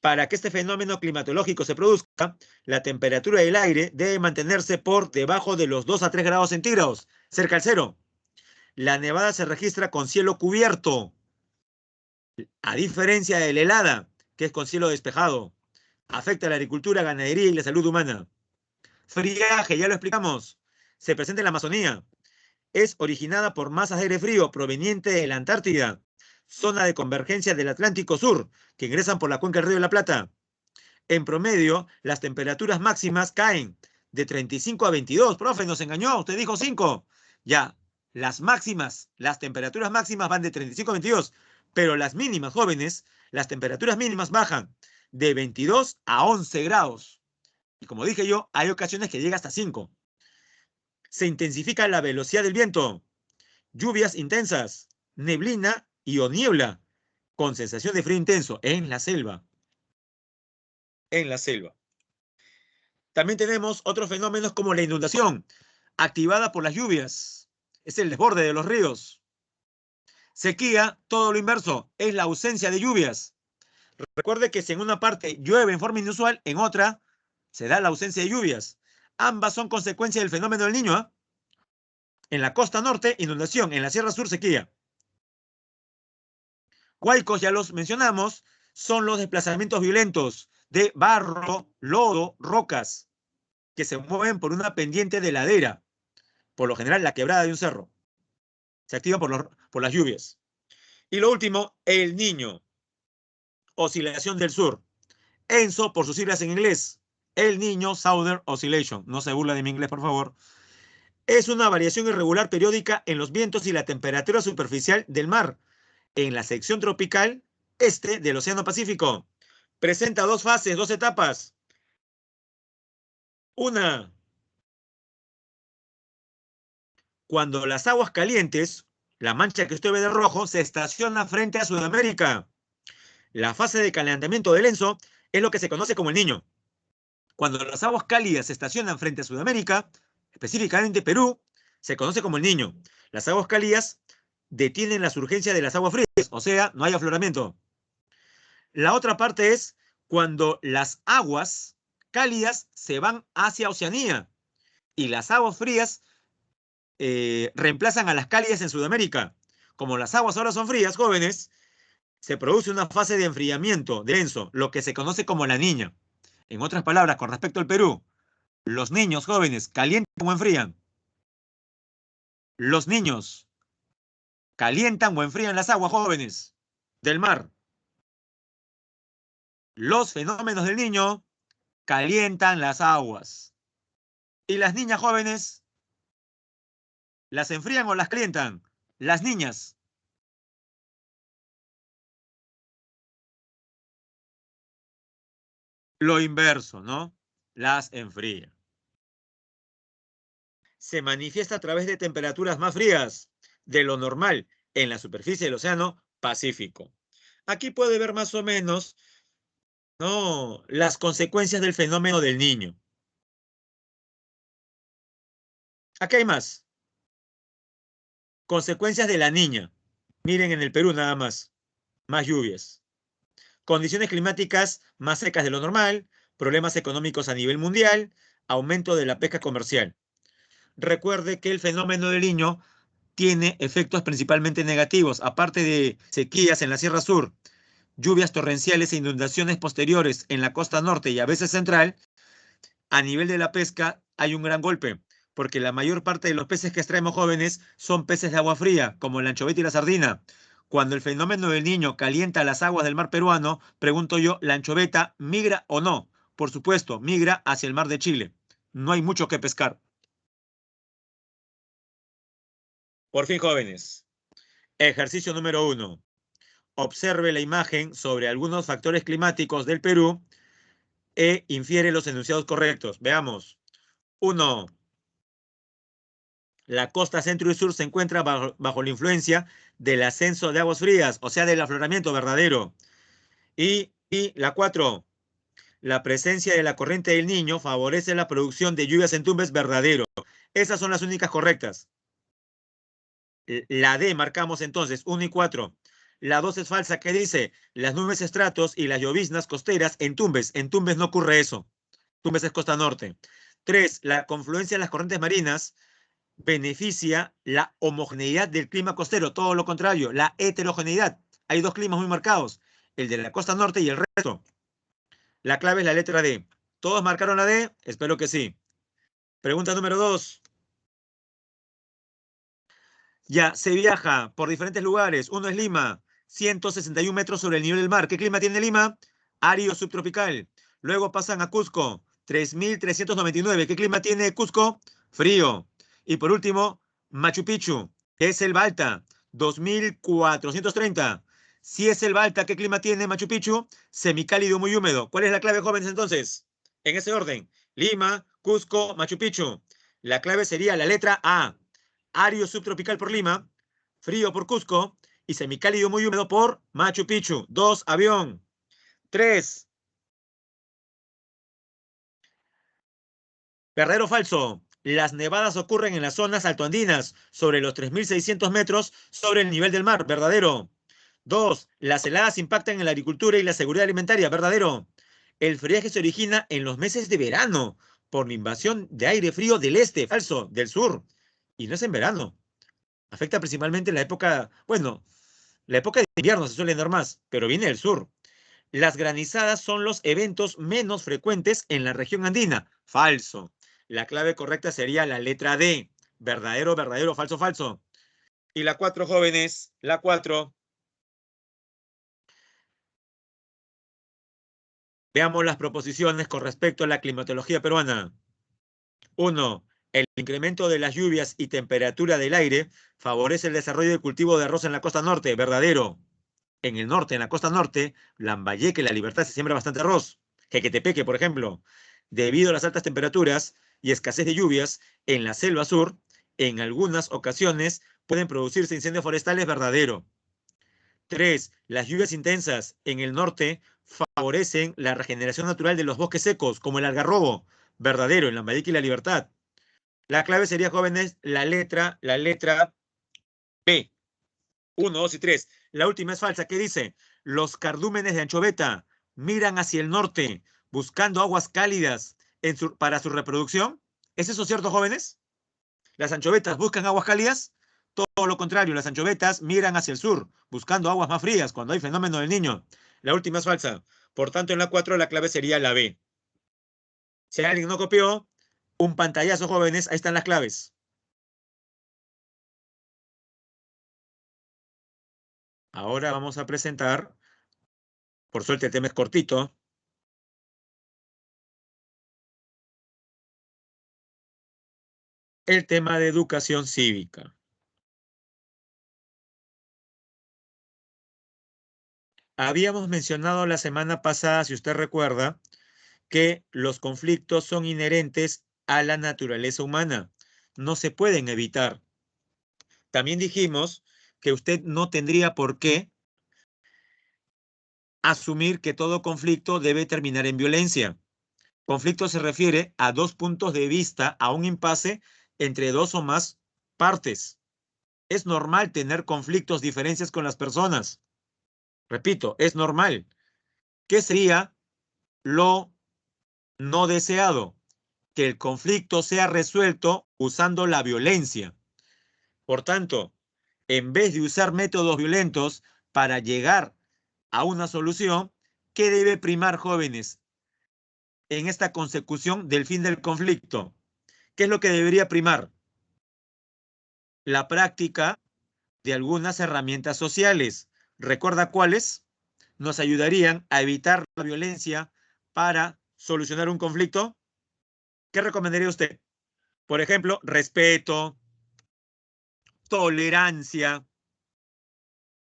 Para que este fenómeno climatológico se produzca, la temperatura del aire debe mantenerse por debajo de los 2 a 3 grados centígrados, cerca al cero. La nevada se registra con cielo cubierto, a diferencia de la helada, que es con cielo despejado. Afecta a la agricultura, ganadería y la salud humana. Friaje, ya lo explicamos. Se presenta en la Amazonía. Es originada por masas de aire frío proveniente de la Antártida, zona de convergencia del Atlántico Sur, que ingresan por la cuenca del Río de la Plata. En promedio, las temperaturas máximas caen de 35 a 22. Profe, nos engañó, usted dijo 5. Ya, las máximas, las temperaturas máximas van de 35 a 22, pero las mínimas, jóvenes, las temperaturas mínimas bajan de 22 a 11 grados. Y como dije yo, hay ocasiones que llega hasta 5. Se intensifica la velocidad del viento, lluvias intensas, neblina y o niebla, con sensación de frío intenso en la selva. En la selva. También tenemos otros fenómenos como la inundación, activada por las lluvias. Es el desborde de los ríos. Sequía, todo lo inverso, es la ausencia de lluvias. Recuerde que si en una parte llueve en forma inusual, en otra se da la ausencia de lluvias. Ambas son consecuencia del fenómeno del Niño, ¿eh? En la costa norte, inundación. En la sierra sur, sequía. Huaicos, ya los mencionamos, son los desplazamientos violentos de barro, lodo, rocas, que se mueven por una pendiente de ladera, por lo general la quebrada de un cerro. Se activan por las lluvias. Y lo último, el Niño. Oscilación del sur. ENSO por sus siglas en inglés. El Niño Southern Oscillation. No se burla de mi inglés, por favor. Es una variación irregular periódica en los vientos y la temperatura superficial del mar, en la sección tropical este del Océano Pacífico. Presenta 2 fases, 2 etapas. Una, cuando las aguas calientes, la mancha que usted ve de rojo, se estaciona frente a Sudamérica. La fase de calentamiento del ENSO es lo que se conoce como el Niño. Cuando las aguas cálidas se estacionan frente a Sudamérica, específicamente Perú, se conoce como el Niño. Las aguas cálidas detienen la surgencia de las aguas frías, o sea, no hay afloramiento. La otra parte es cuando las aguas cálidas se van hacia Oceanía y las aguas frías reemplazan a las cálidas en Sudamérica. Como las aguas ahora son frías, jóvenes, se produce una fase de enfriamiento denso, lo que se conoce como la Niña. En otras palabras, con respecto al Perú, los niños jóvenes calientan o enfrían. Los niños calientan o enfrían las aguas jóvenes del mar. Los fenómenos del Niño calientan las aguas. Y las niñas jóvenes, ¿las enfrían o las calientan? Las niñas. Lo inverso, ¿no? Las enfría. Se manifiesta a través de temperaturas más frías de lo normal en la superficie del Océano Pacífico. Aquí puede ver más o menos, ¿no?, las consecuencias del fenómeno del Niño. Acá hay más. Consecuencias de la Niña. Miren en el Perú nada más. Más lluvias. Condiciones climáticas más secas de lo normal, problemas económicos a nivel mundial, aumento de la pesca comercial. Recuerde que el fenómeno del Niño tiene efectos principalmente negativos, aparte de sequías en la Sierra Sur, lluvias torrenciales e inundaciones posteriores en la costa norte y a veces central. A nivel de la pesca hay un gran golpe, porque la mayor parte de los peces que extraemos jóvenes son peces de agua fría, como el anchoveta y la sardina. Cuando el fenómeno del Niño calienta las aguas del mar peruano, pregunto yo, ¿la anchoveta migra o no? Por supuesto, migra hacia el mar de Chile. No hay mucho que pescar. Por fin, jóvenes. Ejercicio número 1. Observe la imagen sobre algunos factores climáticos del Perú e infiere los enunciados correctos. Veamos. 1. La costa centro y sur se encuentra bajo la influencia del ascenso de aguas frías, o sea, del afloramiento verdadero. Y la 4. La presencia de la corriente del Niño favorece la producción de lluvias en Tumbes verdadero. Esas son las únicas correctas. La D marcamos entonces, 1 y 4. La 2 es falsa, que dice, las nubes estratos y las lloviznas costeras en Tumbes. En Tumbes no ocurre eso. Tumbes es costa norte. 3. La confluencia de las corrientes marinas beneficia la homogeneidad del clima costero. Todo lo contrario, la heterogeneidad. Hay dos climas muy marcados, el de la costa norte y el resto. La clave es la letra D. ¿Todos marcaron la D? Espero que sí. Pregunta número 2. Ya, se viaja por diferentes lugares. Uno es Lima, 161 metros sobre el nivel del mar. ¿Qué clima tiene Lima? Árido subtropical. Luego pasan a Cusco, 3.399. ¿Qué clima tiene Cusco? Frío. Y por último, Machu Picchu, que es selva alta, 2.430. Si es selva alta, ¿qué clima tiene Machu Picchu? Semicálido muy húmedo. ¿Cuál es la clave, jóvenes, entonces? En ese orden. Lima, Cusco, Machu Picchu. La clave sería la letra A. Árido subtropical por Lima, frío por Cusco y semicálido muy húmedo por Machu Picchu. 2, avión. 3. ¿Verdadero o falso? Las nevadas ocurren en las zonas altoandinas, sobre los 3.600 metros sobre el nivel del mar. ¿Verdadero? 2. Las heladas impactan en la agricultura y la seguridad alimentaria. ¿Verdadero? El friaje se origina en los meses de verano por la invasión de aire frío del este. Falso, del sur. Y no es en verano. Afecta principalmente la época, bueno, la época de invierno se suele dar más, pero viene del sur. Las granizadas son los eventos menos frecuentes en la región andina. Falso. La clave correcta sería la letra D. Verdadero, verdadero, falso, falso. Y la 4, jóvenes, la 4. Veamos las proposiciones con respecto a la climatología peruana. 1. El incremento de las lluvias y temperatura del aire favorece el desarrollo del cultivo de arroz en la costa norte. Verdadero. En el norte, en la costa norte, Lambayeque, La Libertad, se siembra bastante arroz. Jequetepeque, por ejemplo. Debido a las altas temperaturas y escasez de lluvias, en la selva sur, en algunas ocasiones pueden producirse incendios forestales. Verdadero. 3. Las lluvias intensas en el norte favorecen la regeneración natural de los bosques secos, como el algarrobo. Verdadero, en Lambayeque y La Libertad. La clave sería, jóvenes, la letra B. 1, 2 y 3. La última es falsa. ¿Qué dice? Los cardúmenes de anchoveta miran hacia el norte, buscando aguas cálidas para su reproducción. ¿Es eso cierto, jóvenes? ¿Las anchovetas buscan aguas cálidas? Todo lo contrario, las anchovetas miran hacia el sur, buscando aguas más frías cuando hay fenómeno del Niño. La última es falsa. Por tanto, en la 4 la clave sería la B. Si alguien no copió, un pantallazo, jóvenes. Ahí están las claves. Ahora vamos a presentar, por suerte el tema es cortito, el tema de educación cívica. Habíamos mencionado la semana pasada, si usted recuerda, que los conflictos son inherentes a la naturaleza humana. No se pueden evitar. También dijimos que usted no tendría por qué asumir que todo conflicto debe terminar en violencia. Conflicto se refiere a dos puntos de vista, a un impasse entre dos o más partes. Es normal tener conflictos, diferencias con las personas. Repito, es normal. ¿Qué sería lo no deseado? Que el conflicto sea resuelto usando la violencia. Por tanto, en vez de usar métodos violentos para llegar a una solución, ¿qué debe primar, jóvenes, en esta consecución del fin del conflicto? ¿Qué es lo que debería primar? La práctica de algunas herramientas sociales. ¿Recuerda cuáles? Nos ayudarían a evitar la violencia para solucionar un conflicto. ¿Qué recomendaría usted? Por ejemplo, respeto, tolerancia,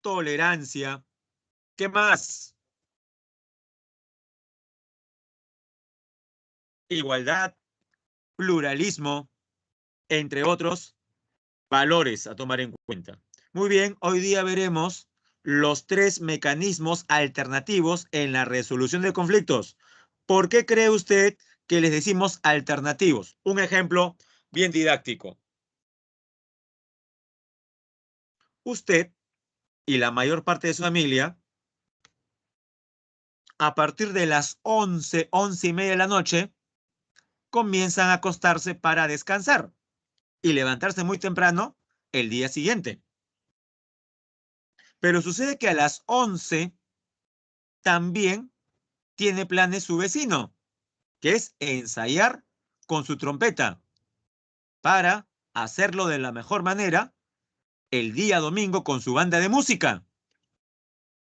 tolerancia. ¿Qué más? Igualdad, pluralismo, entre otros valores a tomar en cuenta. Muy bien, hoy día veremos los 3 mecanismos alternativos en la resolución de conflictos. ¿Por qué cree usted que les decimos alternativos? Un ejemplo bien didáctico. Usted y la mayor parte de su familia, a partir de las 11, 11:30 de la noche, comienzan a acostarse para descansar y levantarse muy temprano el día siguiente. Pero sucede que a las 11 también tiene planes su vecino, que es ensayar con su trompeta para hacerlo de la mejor manera el día domingo con su banda de música.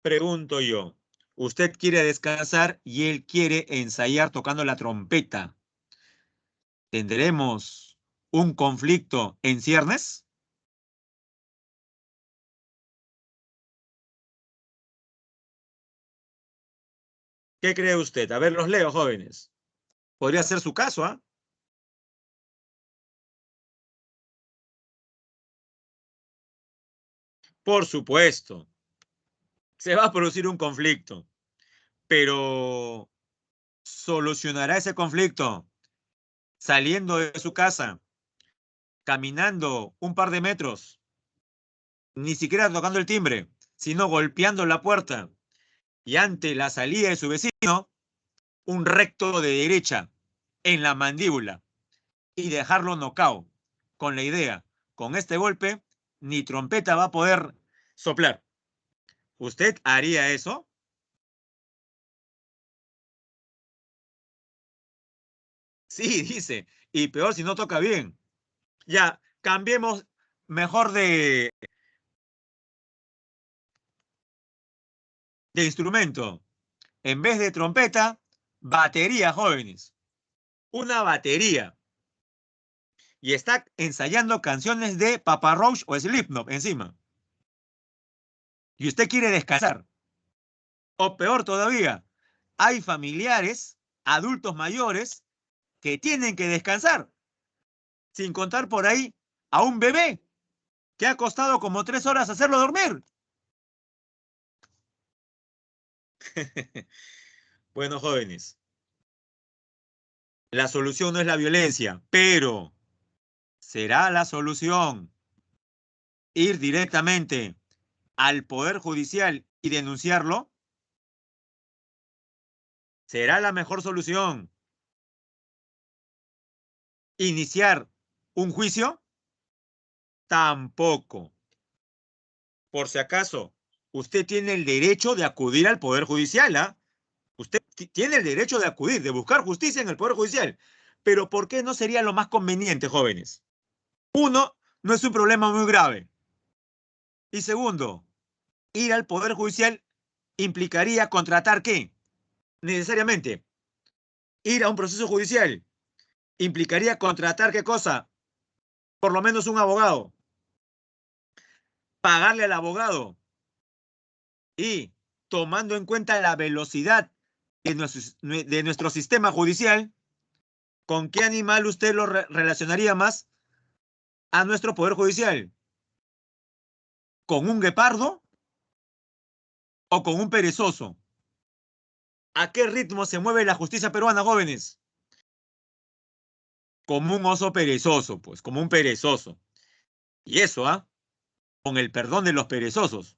Pregunto yo, usted quiere descansar y él quiere ensayar tocando la trompeta. ¿Tendremos un conflicto en ciernes? ¿Qué cree usted? A ver, los leo, jóvenes. Podría ser su caso, ¿ah? Por supuesto, se va a producir un conflicto, pero ¿solucionará ese conflicto saliendo de su casa, caminando un par de metros, ni siquiera tocando el timbre, sino golpeando la puerta y ante la salida de su vecino, un recto de derecha en la mandíbula y dejarlo nocaut con la idea, con este golpe, ni trompeta va a poder soplar? ¿Usted haría eso? Sí, dice, y peor si no toca bien. Ya, cambiemos mejor de instrumento. En vez de trompeta, batería, jóvenes. Una batería. Y está ensayando canciones de Papa Roach o Slipknot encima. Y usted quiere descansar. O peor todavía, hay familiares, adultos mayores, que tienen que descansar. Sin contar por ahí a un bebé que ha costado como 3 horas hacerlo dormir. Bueno, jóvenes, la solución no es la violencia, pero ¿será la solución ir directamente al Poder Judicial y denunciarlo? ¿Será la mejor solución iniciar un juicio? Tampoco. Por si acaso, usted tiene el derecho de acudir al Poder Judicial, ¿ah? Usted tiene el derecho de acudir, de buscar justicia en el Poder Judicial. Pero ¿por qué no sería lo más conveniente, jóvenes? Uno, no es un problema muy grave. Y segundo, ir al Poder Judicial implicaría contratar ¿qué? Necesariamente, ir a un proceso judicial implicaría contratar ¿qué cosa? Por lo menos un abogado. Pagarle al abogado y tomando en cuenta la velocidad de nuestro sistema judicial, ¿con qué animal usted lo relacionaría más a nuestro Poder Judicial? ¿Con un guepardo o con un perezoso? ¿A qué ritmo se mueve la justicia peruana, jóvenes? como un oso perezoso, pues, como un perezoso. Y eso, con el perdón de los perezosos.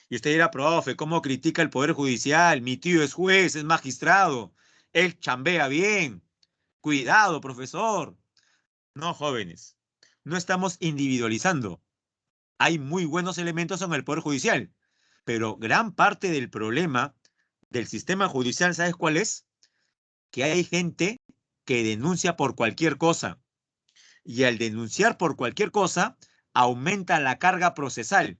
Y usted dirá, profe, ¿cómo critica el Poder Judicial? Mi tío es juez, es magistrado, él chambea bien. Cuidado, profesor. No, jóvenes, no estamos individualizando. Hay muy buenos elementos en el Poder Judicial, pero gran parte del problema del sistema judicial, ¿sabes cuál es? Que hay gente que denuncia por cualquier cosa. Y al denunciar por cualquier cosa, aumenta la carga procesal.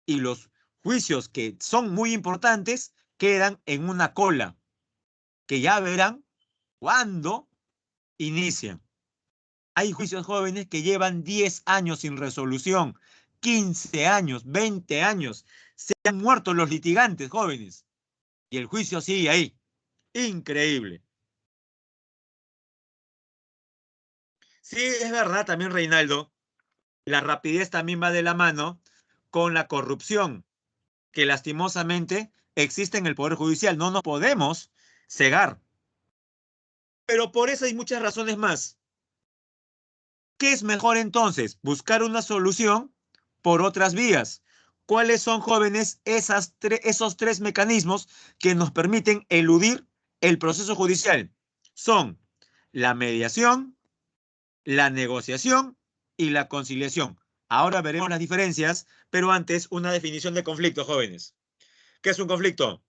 Y los juicios que son muy importantes quedan en una cola, que ya verán cuándo inician. Hay juicios jóvenes que llevan 10 años sin resolución, 15 años, 20 años. Se han muerto los litigantes jóvenes. Y el juicio sigue ahí. Increíble. Sí, es verdad también, Reinaldo. La rapidez también va de la mano con la corrupción que lastimosamente existe en el Poder Judicial. No nos podemos cegar. Pero por eso hay muchas razones más. ¿Qué es mejor entonces? Buscar una solución por otras vías. ¿Cuáles son, jóvenes, esos tres mecanismos que nos permiten eludir el proceso judicial? Son la mediación, la negociación y la conciliación. Ahora veremos las diferencias, pero antes una definición de conflicto, jóvenes. ¿Qué es un conflicto?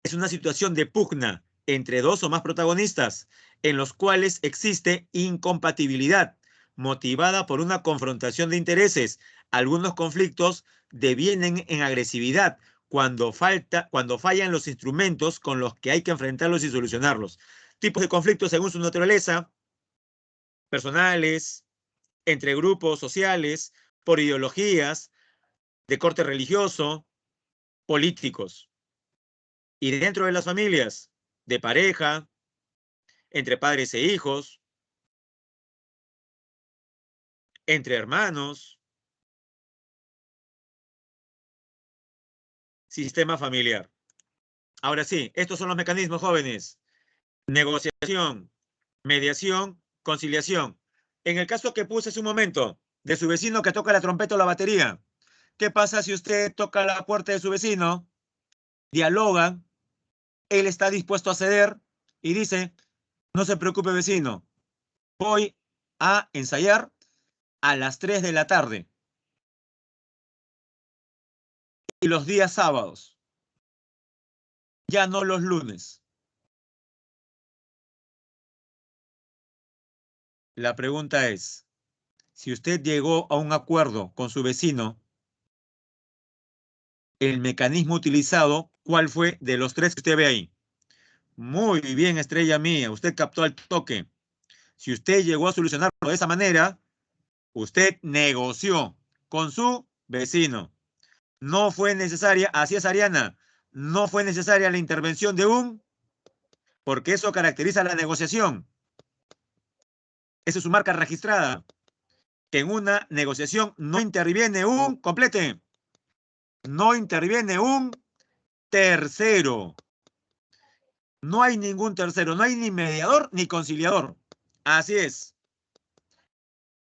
Es una situación de pugna entre dos o más protagonistas en los cuales existe incompatibilidad motivada por una confrontación de intereses. Algunos conflictos devienen en agresividad cuando fallan los instrumentos con los que hay que enfrentarlos y solucionarlos. Tipos de conflictos según su naturaleza: personales, entre grupos sociales, por ideologías, de corte religioso, políticos. Y dentro de las familias, de pareja, entre padres e hijos, entre hermanos, sistema familiar. Ahora sí, estos son los mecanismos, jóvenes: negociación, mediación, conciliación. En el caso que puse hace un momento, de su vecino que toca la trompeta o la batería, ¿qué pasa si usted toca la puerta de su vecino, dialogan, él está dispuesto a ceder y dice, no se preocupe, vecino, voy a ensayar a las 3 de la tarde y los días sábados, ya no los lunes? La pregunta es, si usted llegó a un acuerdo con su vecino, el mecanismo utilizado, ¿cuál fue de los tres que usted ve ahí? Muy bien, estrella mía, usted captó al toque. Si usted llegó a solucionarlo de esa manera, usted negoció con su vecino. No fue necesaria, así es, Ariana, no fue necesaria la intervención de porque eso caracteriza la negociación. Esa es su marca registrada. Que en una negociación no interviene complete. No interviene un tercero. No hay ningún tercero, no hay ni mediador ni conciliador. Así es.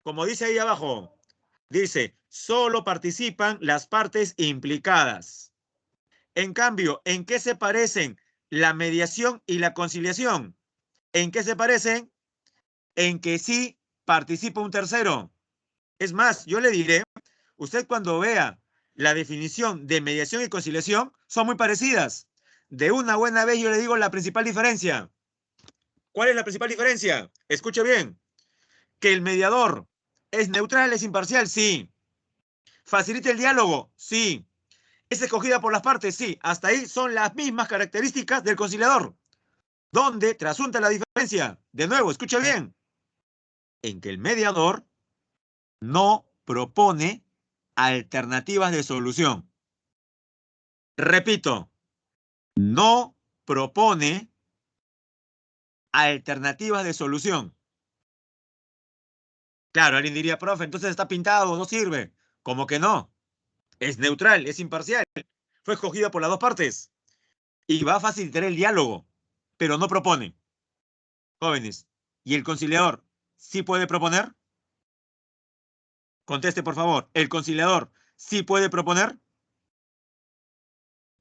Como dice ahí abajo, dice, solo participan las partes implicadas. En cambio, ¿en qué se parecen la mediación y la conciliación? ¿En qué se parecen? En que sí participa un tercero. Es más, yo le diré, usted cuando vea la definición de mediación y conciliación, son muy parecidas. De una buena vez yo le digo la principal diferencia. ¿Cuál es la principal diferencia? Escuche bien. Que el mediador es neutral, es imparcial, sí. ¿Facilita el diálogo? Sí. ¿Es escogida por las partes? Sí. Hasta ahí son las mismas características del conciliador. ¿Dónde trasunta la diferencia? De nuevo, escuche bien. En que el mediador no propone alternativas de solución. Repito, no propone alternativas de solución. Claro, alguien diría, profe, entonces está pintado, no sirve. ¿Cómo que no? Es neutral, es imparcial. Fue escogida por las dos partes. Y va a facilitar el diálogo, pero no propone. Jóvenes, ¿Y el conciliador sí puede proponer? Conteste, por favor. ¿El conciliador sí puede proponer?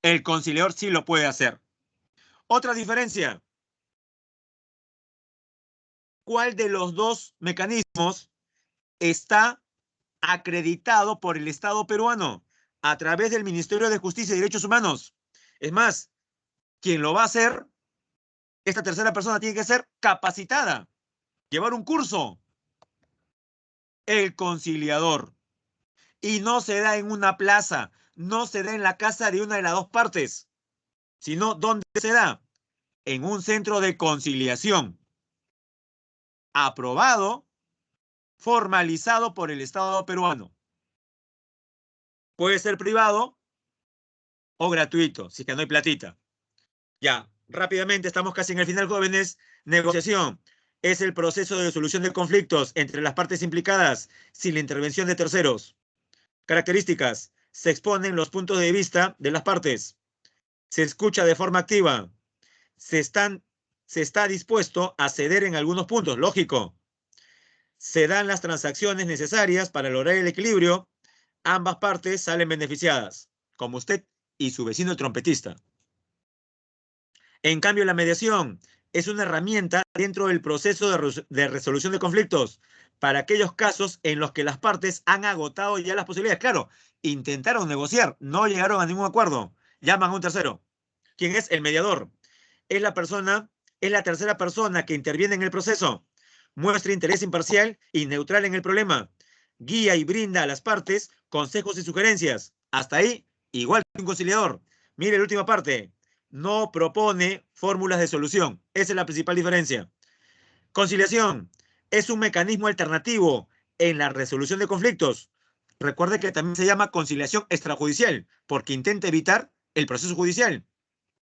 El conciliador sí lo puede hacer. Otra diferencia. ¿Cuál de los dos mecanismos está acreditado por el Estado peruano a través del Ministerio de Justicia y Derechos Humanos? Es más, quien lo va a hacer, esta tercera persona tiene que ser capacitada, llevar un curso. El conciliador. Y no se da en una plaza, no se da en la casa de una de las dos partes, sino ¿dónde se da? En un centro de conciliación, aprobado, formalizado por el Estado peruano. Puede ser privado o gratuito, si es que no hay platita. Ya, rápidamente, estamos casi en el final, jóvenes. Negociación es el proceso de solución de conflictos entre las partes implicadas sin la intervención de terceros. Características: se exponen los puntos de vista de las partes, se escucha de forma activa, se está dispuesto a ceder en algunos puntos, lógico. Se dan las transacciones necesarias para lograr el equilibrio, ambas partes salen beneficiadas, como usted y su vecino el trompetista. En cambio, la mediación es una herramienta dentro del proceso de resolución de conflictos para aquellos casos en los que las partes han agotado ya las posibilidades. Claro, intentaron negociar, no llegaron a ningún acuerdo, llaman a un tercero. ¿Quién es? El mediador. Es la tercera persona que interviene en el proceso, muestra interés imparcial y neutral en el problema, guía y brinda a las partes consejos y sugerencias. Hasta ahí, igual que un conciliador. Mire la última parte. No propone fórmulas de solución. Esa es la principal diferencia. Conciliación es un mecanismo alternativo en la resolución de conflictos. Recuerde que también se llama conciliación extrajudicial, porque intenta evitar el proceso judicial.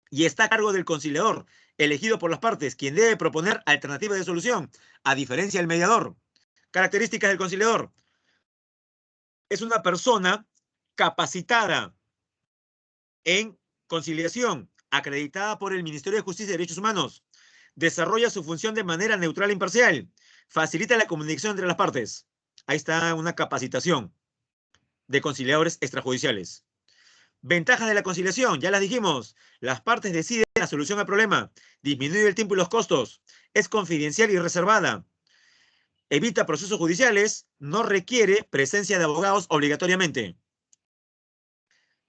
Y está a cargo del conciliador, elegido por las partes, quien debe proponer alternativas de solución, a diferencia del mediador. Características del conciliador. Es una persona capacitada en conciliación, acreditada por el Ministerio de Justicia y Derechos Humanos. Desarrolla su función de manera neutral e imparcial. Facilita la comunicación entre las partes. Ahí está una capacitación de conciliadores extrajudiciales. Ventajas de la conciliación, ya las dijimos. Las partes deciden la solución al problema. Disminuye el tiempo y los costos. Es confidencial y reservada. Evita procesos judiciales. No requiere presencia de abogados obligatoriamente.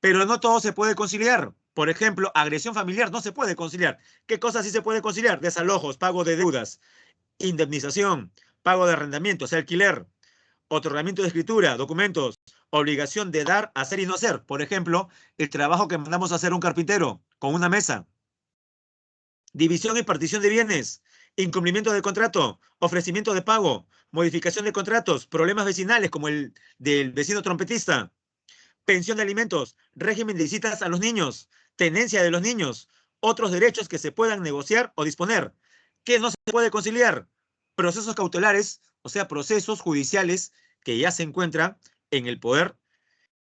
Pero no todo se puede conciliar. Por ejemplo, agresión familiar no se puede conciliar. ¿Qué cosas sí se puede conciliar? Desalojos, pago de deudas, indemnización, pago de arrendamiento, o sea, alquiler, otorgamiento de escritura, documentos, obligación de dar, hacer y no hacer. Por ejemplo, el trabajo que mandamos a hacer un carpintero con una mesa. División y partición de bienes, incumplimiento de contrato, ofrecimiento de pago, modificación de contratos, problemas vecinales como el del vecino trompetista, pensión de alimentos, régimen de visitas a los niños, tenencia de los niños, otros derechos que se puedan negociar o disponer. ¿Qué no se puede conciliar? Procesos cautelares, o sea, procesos judiciales que ya se encuentran en el poder,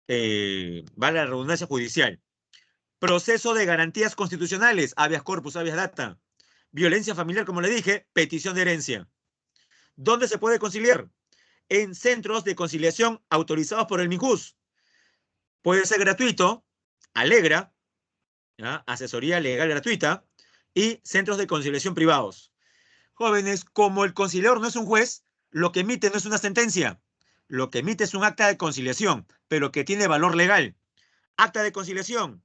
vale la redundancia, judicial. Proceso de garantías constitucionales, habeas corpus, habeas data. Violencia familiar, como le dije, petición de herencia. ¿Dónde se puede conciliar? En centros de conciliación autorizados por el MIJUS. Puede ser gratuito, Alegra, ¿ya? Asesoría legal gratuita, y centros de conciliación privados. Jóvenes, como el conciliador no es un juez, lo que emite no es una sentencia, lo que emite es un acta de conciliación, pero que tiene valor legal. Acta de conciliación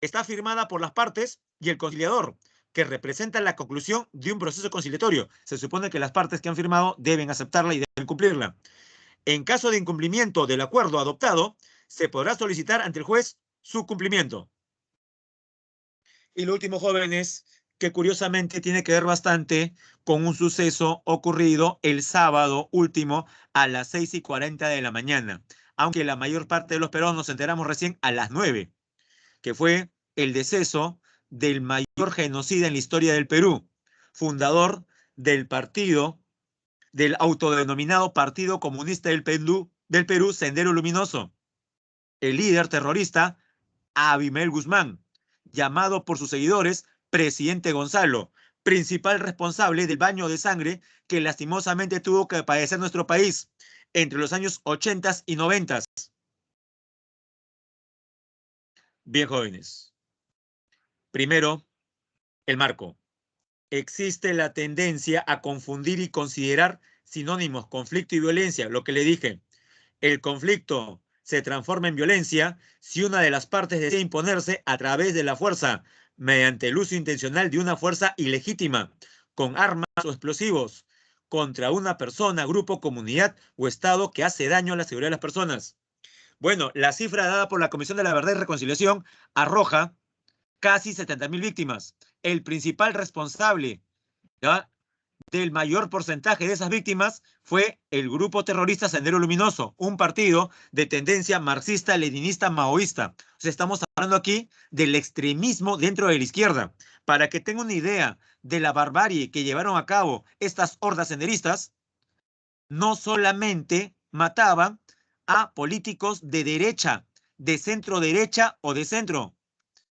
está firmada por las partes y el conciliador, que representa la conclusión de un proceso conciliatorio. Se supone que las partes que han firmado deben aceptarla y deben cumplirla. En caso de incumplimiento del acuerdo adoptado, se podrá solicitar ante el juez su cumplimiento. Y lo último, jóvenes, que curiosamente tiene que ver bastante con un suceso ocurrido el sábado último a las 6:40 de la mañana, aunque la mayor parte de los peruanos nos enteramos recién a las 9, que fue el deceso del mayor genocida en la historia del Perú, fundador del partido, del autodenominado Partido Comunista del Perú, Sendero Luminoso, el líder terrorista Abimael Guzmán, llamado por sus seguidores Presidente Gonzalo, principal responsable del baño de sangre que lastimosamente tuvo que padecer nuestro país entre los años 80 y 90. Bien, jóvenes. Primero, el marco. Existe la tendencia a confundir y considerar sinónimos, conflicto y violencia. Lo que le dije, el conflicto se transforma en violencia si una de las partes desea imponerse a través de la fuerza, mediante el uso intencional de una fuerza ilegítima, con armas o explosivos, contra una persona, grupo, comunidad o Estado que hace daño a la seguridad de las personas. Bueno, la cifra dada por la Comisión de la Verdad y Reconciliación arroja casi 70.000 víctimas. El principal responsable, ¿ya?, del mayor porcentaje de esas víctimas fue el grupo terrorista Sendero Luminoso, un partido de tendencia marxista, leninista, maoísta. O sea, estamos hablando aquí del extremismo dentro de la izquierda. Para que tenga una idea de la barbarie que llevaron a cabo estas hordas senderistas, no solamente mataban a políticos de derecha, de centro derecha o de centro,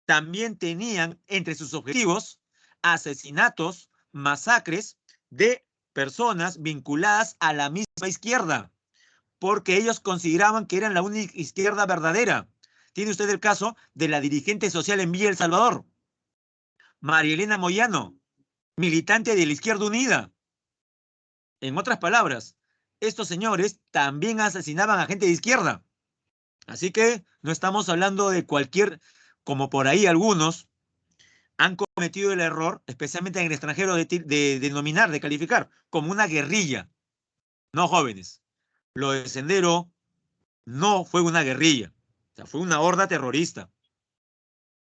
también tenían entre sus objetivos asesinatos, masacres de personas vinculadas a la misma izquierda, porque ellos consideraban que eran la única izquierda verdadera. Tiene usted el caso de la dirigente social en Villa El Salvador, María Elena Moyano, militante de la Izquierda Unida. En otras palabras, estos señores también asesinaban a gente de izquierda. Así que no estamos hablando de cualquier, como por ahí algunos han cometido el error, especialmente en el extranjero, de denominar, de calificar como una guerrilla. No, jóvenes. Lo de Sendero no fue una guerrilla. O sea, fue una horda terrorista.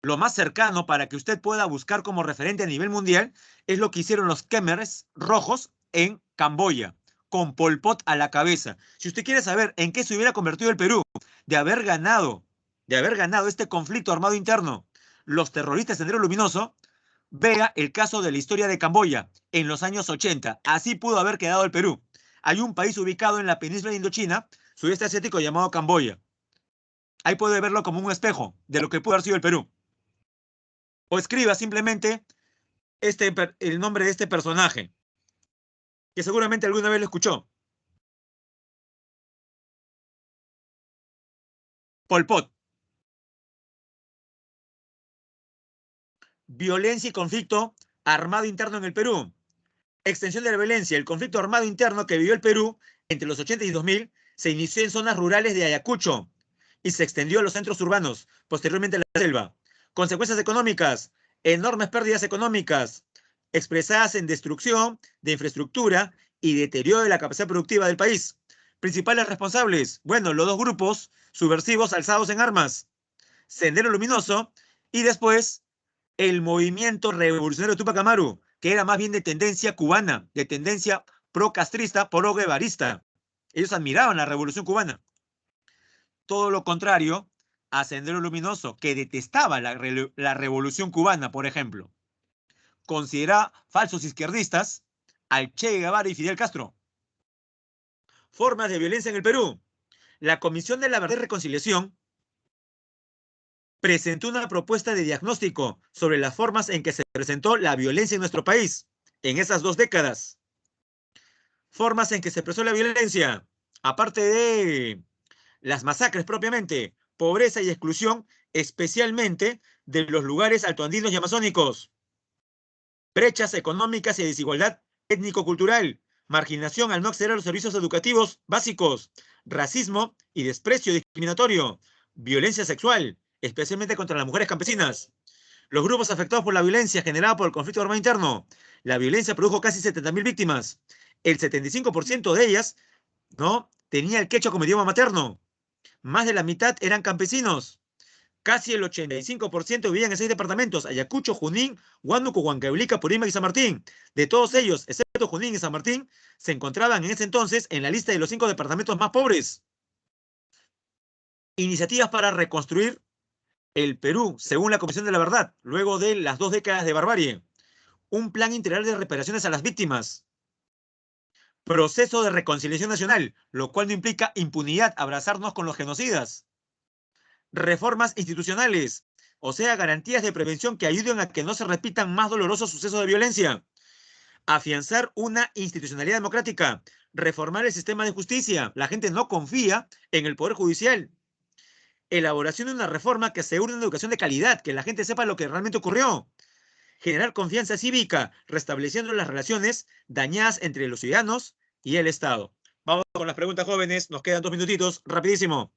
Lo más cercano para que usted pueda buscar como referente a nivel mundial es lo que hicieron los Khmers rojos en Camboya, con Pol Pot a la cabeza. Si usted quiere saber en qué se hubiera convertido el Perú de haber ganado este conflicto armado interno, los terroristas de Sendero Luminoso, vea el caso de la historia de Camboya en los años 80. Así pudo haber quedado el Perú. Hay un país ubicado en la península de Indochina, sudeste asiático, llamado Camboya. Ahí puede verlo como un espejo de lo que pudo haber sido el Perú. O escriba simplemente el nombre de este personaje, que seguramente alguna vez lo escuchó. Pol Pot. Violencia y conflicto armado interno en el Perú. Extensión de la violencia. El conflicto armado interno que vivió el Perú entre los 80 y 2000 se inició en zonas rurales de Ayacucho y se extendió a los centros urbanos, posteriormente a la selva. Consecuencias económicas. Enormes pérdidas económicas expresadas en destrucción de infraestructura y deterioro de la capacidad productiva del país. Principales responsables, bueno, los dos grupos subversivos alzados en armas, Sendero Luminoso y después el movimiento revolucionario Tupac Amaru, que era más bien de tendencia cubana, de tendencia pro-castrista, pro-guevarista. Ellos admiraban la revolución cubana. Todo lo contrario a Sendero Luminoso, que detestaba la revolución cubana, por ejemplo. Considera falsos izquierdistas al Che Guevara y Fidel Castro. Formas de violencia en el Perú. La Comisión de la Verdad y Reconciliación presentó una propuesta de diagnóstico sobre las formas en que se presentó la violencia en nuestro país en esas 2 décadas. Formas en que se expresó la violencia, aparte de las masacres propiamente, pobreza y exclusión, especialmente de los lugares altoandinos y amazónicos. Brechas económicas y desigualdad étnico-cultural, marginación al no acceder a los servicios educativos básicos, racismo y desprecio discriminatorio, violencia sexual, especialmente contra las mujeres campesinas. Los grupos afectados por la violencia generada por el conflicto armado interno. La violencia produjo casi 70.000 víctimas. El 75% de ellas, ¿no?, tenía el quechua como idioma materno. Más de la mitad eran campesinos. Casi el 85% vivían en 6 departamentos: Ayacucho, Junín, Huánuco, Huancavelica, Purímac y San Martín. De todos ellos, excepto Junín y San Martín, se encontraban en ese entonces en la lista de los 5 departamentos más pobres. Iniciativas para reconstruir el Perú, según la Comisión de la Verdad, luego de las 2 décadas de barbarie. Un plan integral de reparaciones a las víctimas. Proceso de reconciliación nacional, lo cual no implica impunidad, abrazarnos con los genocidas. Reformas institucionales, o sea, garantías de prevención que ayuden a que no se repitan más dolorosos sucesos de violencia. Afianzar una institucionalidad democrática. Reformar el sistema de justicia. La gente no confía en el Poder Judicial. Elaboración de una reforma que asegure una educación de calidad, que la gente sepa lo que realmente ocurrió. Generar confianza cívica, restableciendo las relaciones dañadas entre los ciudadanos y el Estado. Vamos con las preguntas, jóvenes. Nos quedan 2 minutitos. Rapidísimo.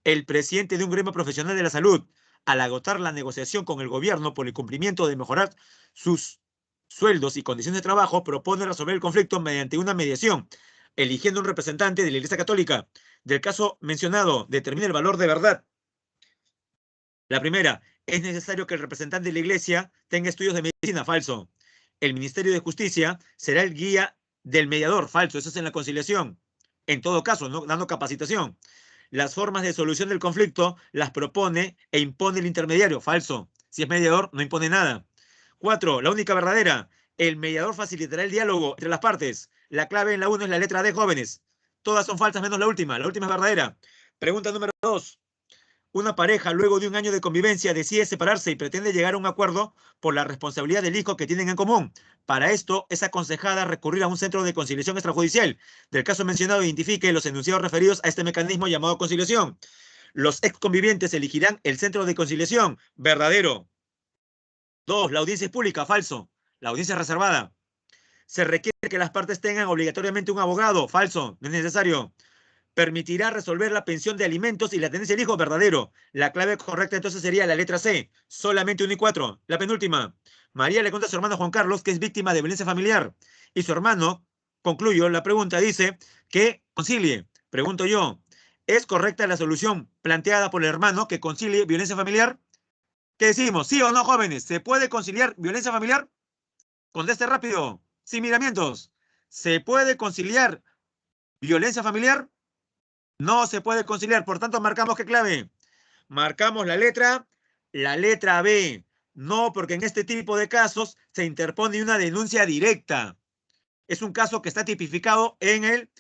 El presidente de un gremio profesional de la salud, al agotar la negociación con el gobierno por el cumplimiento de mejorar sus sueldos y condiciones de trabajo, propone resolver el conflicto mediante una mediación, eligiendo un representante de la Iglesia Católica. Del caso mencionado, determina el valor de verdad. La primera, es necesario que el representante de la Iglesia tenga estudios de medicina. Falso. El Ministerio de Justicia será el guía del mediador. Falso. Eso es en la conciliación. En todo caso, ¿no? Dando capacitación. Las formas de solución del conflicto las propone e impone el intermediario. Falso. Si es mediador, no impone nada. 4. La única verdadera. El mediador facilitará el diálogo entre las partes. La clave en la 1 es la letra D, jóvenes. Todas son falsas menos la última. La última es verdadera. Pregunta número 2. Una pareja, luego de un año de convivencia, decide separarse y pretende llegar a un acuerdo por la responsabilidad del hijo que tienen en común. Para esto, es aconsejada recurrir a un centro de conciliación extrajudicial. Del caso mencionado, identifique los enunciados referidos a este mecanismo llamado conciliación. Los exconvivientes elegirán el centro de conciliación. Verdadero. 2. La audiencia es pública. Falso. La audiencia es reservada. Se requiere que las partes tengan obligatoriamente un abogado. Falso. No es necesario. Permitirá resolver la pensión de alimentos y la tenencia del hijo. Verdadero. La clave correcta entonces sería la letra C. Solamente 1 y 4. La penúltima. María le cuenta a su hermano Juan Carlos que es víctima de violencia familiar. Y su hermano, concluyo la pregunta, dice que concilie. Pregunto yo, ¿es correcta la solución planteada por el hermano que concilie violencia familiar? ¿Qué decimos? ¿Sí o no, jóvenes? ¿Se puede conciliar violencia familiar? Conteste rápido, sin miramientos. ¿Se puede conciliar violencia familiar? No se puede conciliar, por tanto marcamos ¿qué clave? Marcamos la letra B. No, porque en este tipo de casos se interpone una denuncia directa. Es un caso que está tipificado en el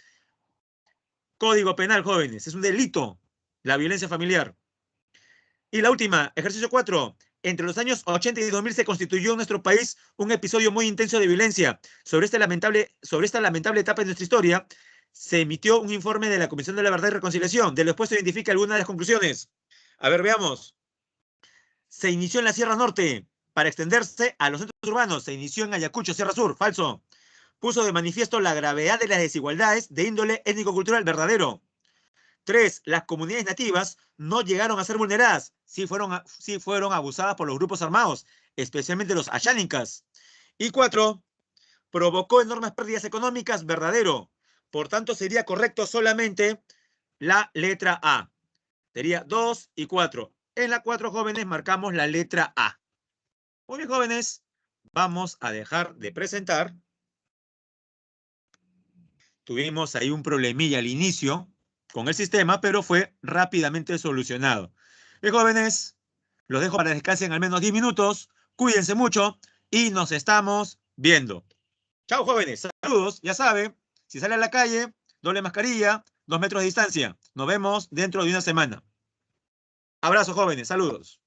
Código Penal, jóvenes. Es un delito, la violencia familiar. Y la última, ejercicio 4. Entre los años 80 y 2000 se constituyó en nuestro país un episodio muy intenso de violencia. Sobre esta lamentable etapa de nuestra historia, se emitió un informe de la Comisión de la Verdad y Reconciliación. De lo expuesto identifica algunas de las conclusiones. A ver, veamos. Se inició en la Sierra Norte para extenderse a los centros urbanos. Se inició en Ayacucho, Sierra Sur. Falso. Puso de manifiesto la gravedad de las desigualdades de índole étnico-cultural. Verdadero. 3. Las comunidades nativas no llegaron a ser vulneradas. Sí fueron abusadas por los grupos armados, especialmente los ayánicas. Y 4. Provocó enormes pérdidas económicas. Verdadero. Por tanto, sería correcto solamente la letra A. Sería 2 y 4. En la 4, jóvenes, marcamos la letra A. Muy bien, jóvenes. Vamos a dejar de presentar. Tuvimos ahí un problemilla al inicio con el sistema, pero fue rápidamente solucionado. Bien, jóvenes, los dejo para que descansen al menos 10 minutos. Cuídense mucho y nos estamos viendo. Chao, jóvenes. Saludos. Ya saben, si sale a la calle, doble mascarilla, 2 metros de distancia. Nos vemos dentro de una semana. Abrazo, jóvenes. Saludos.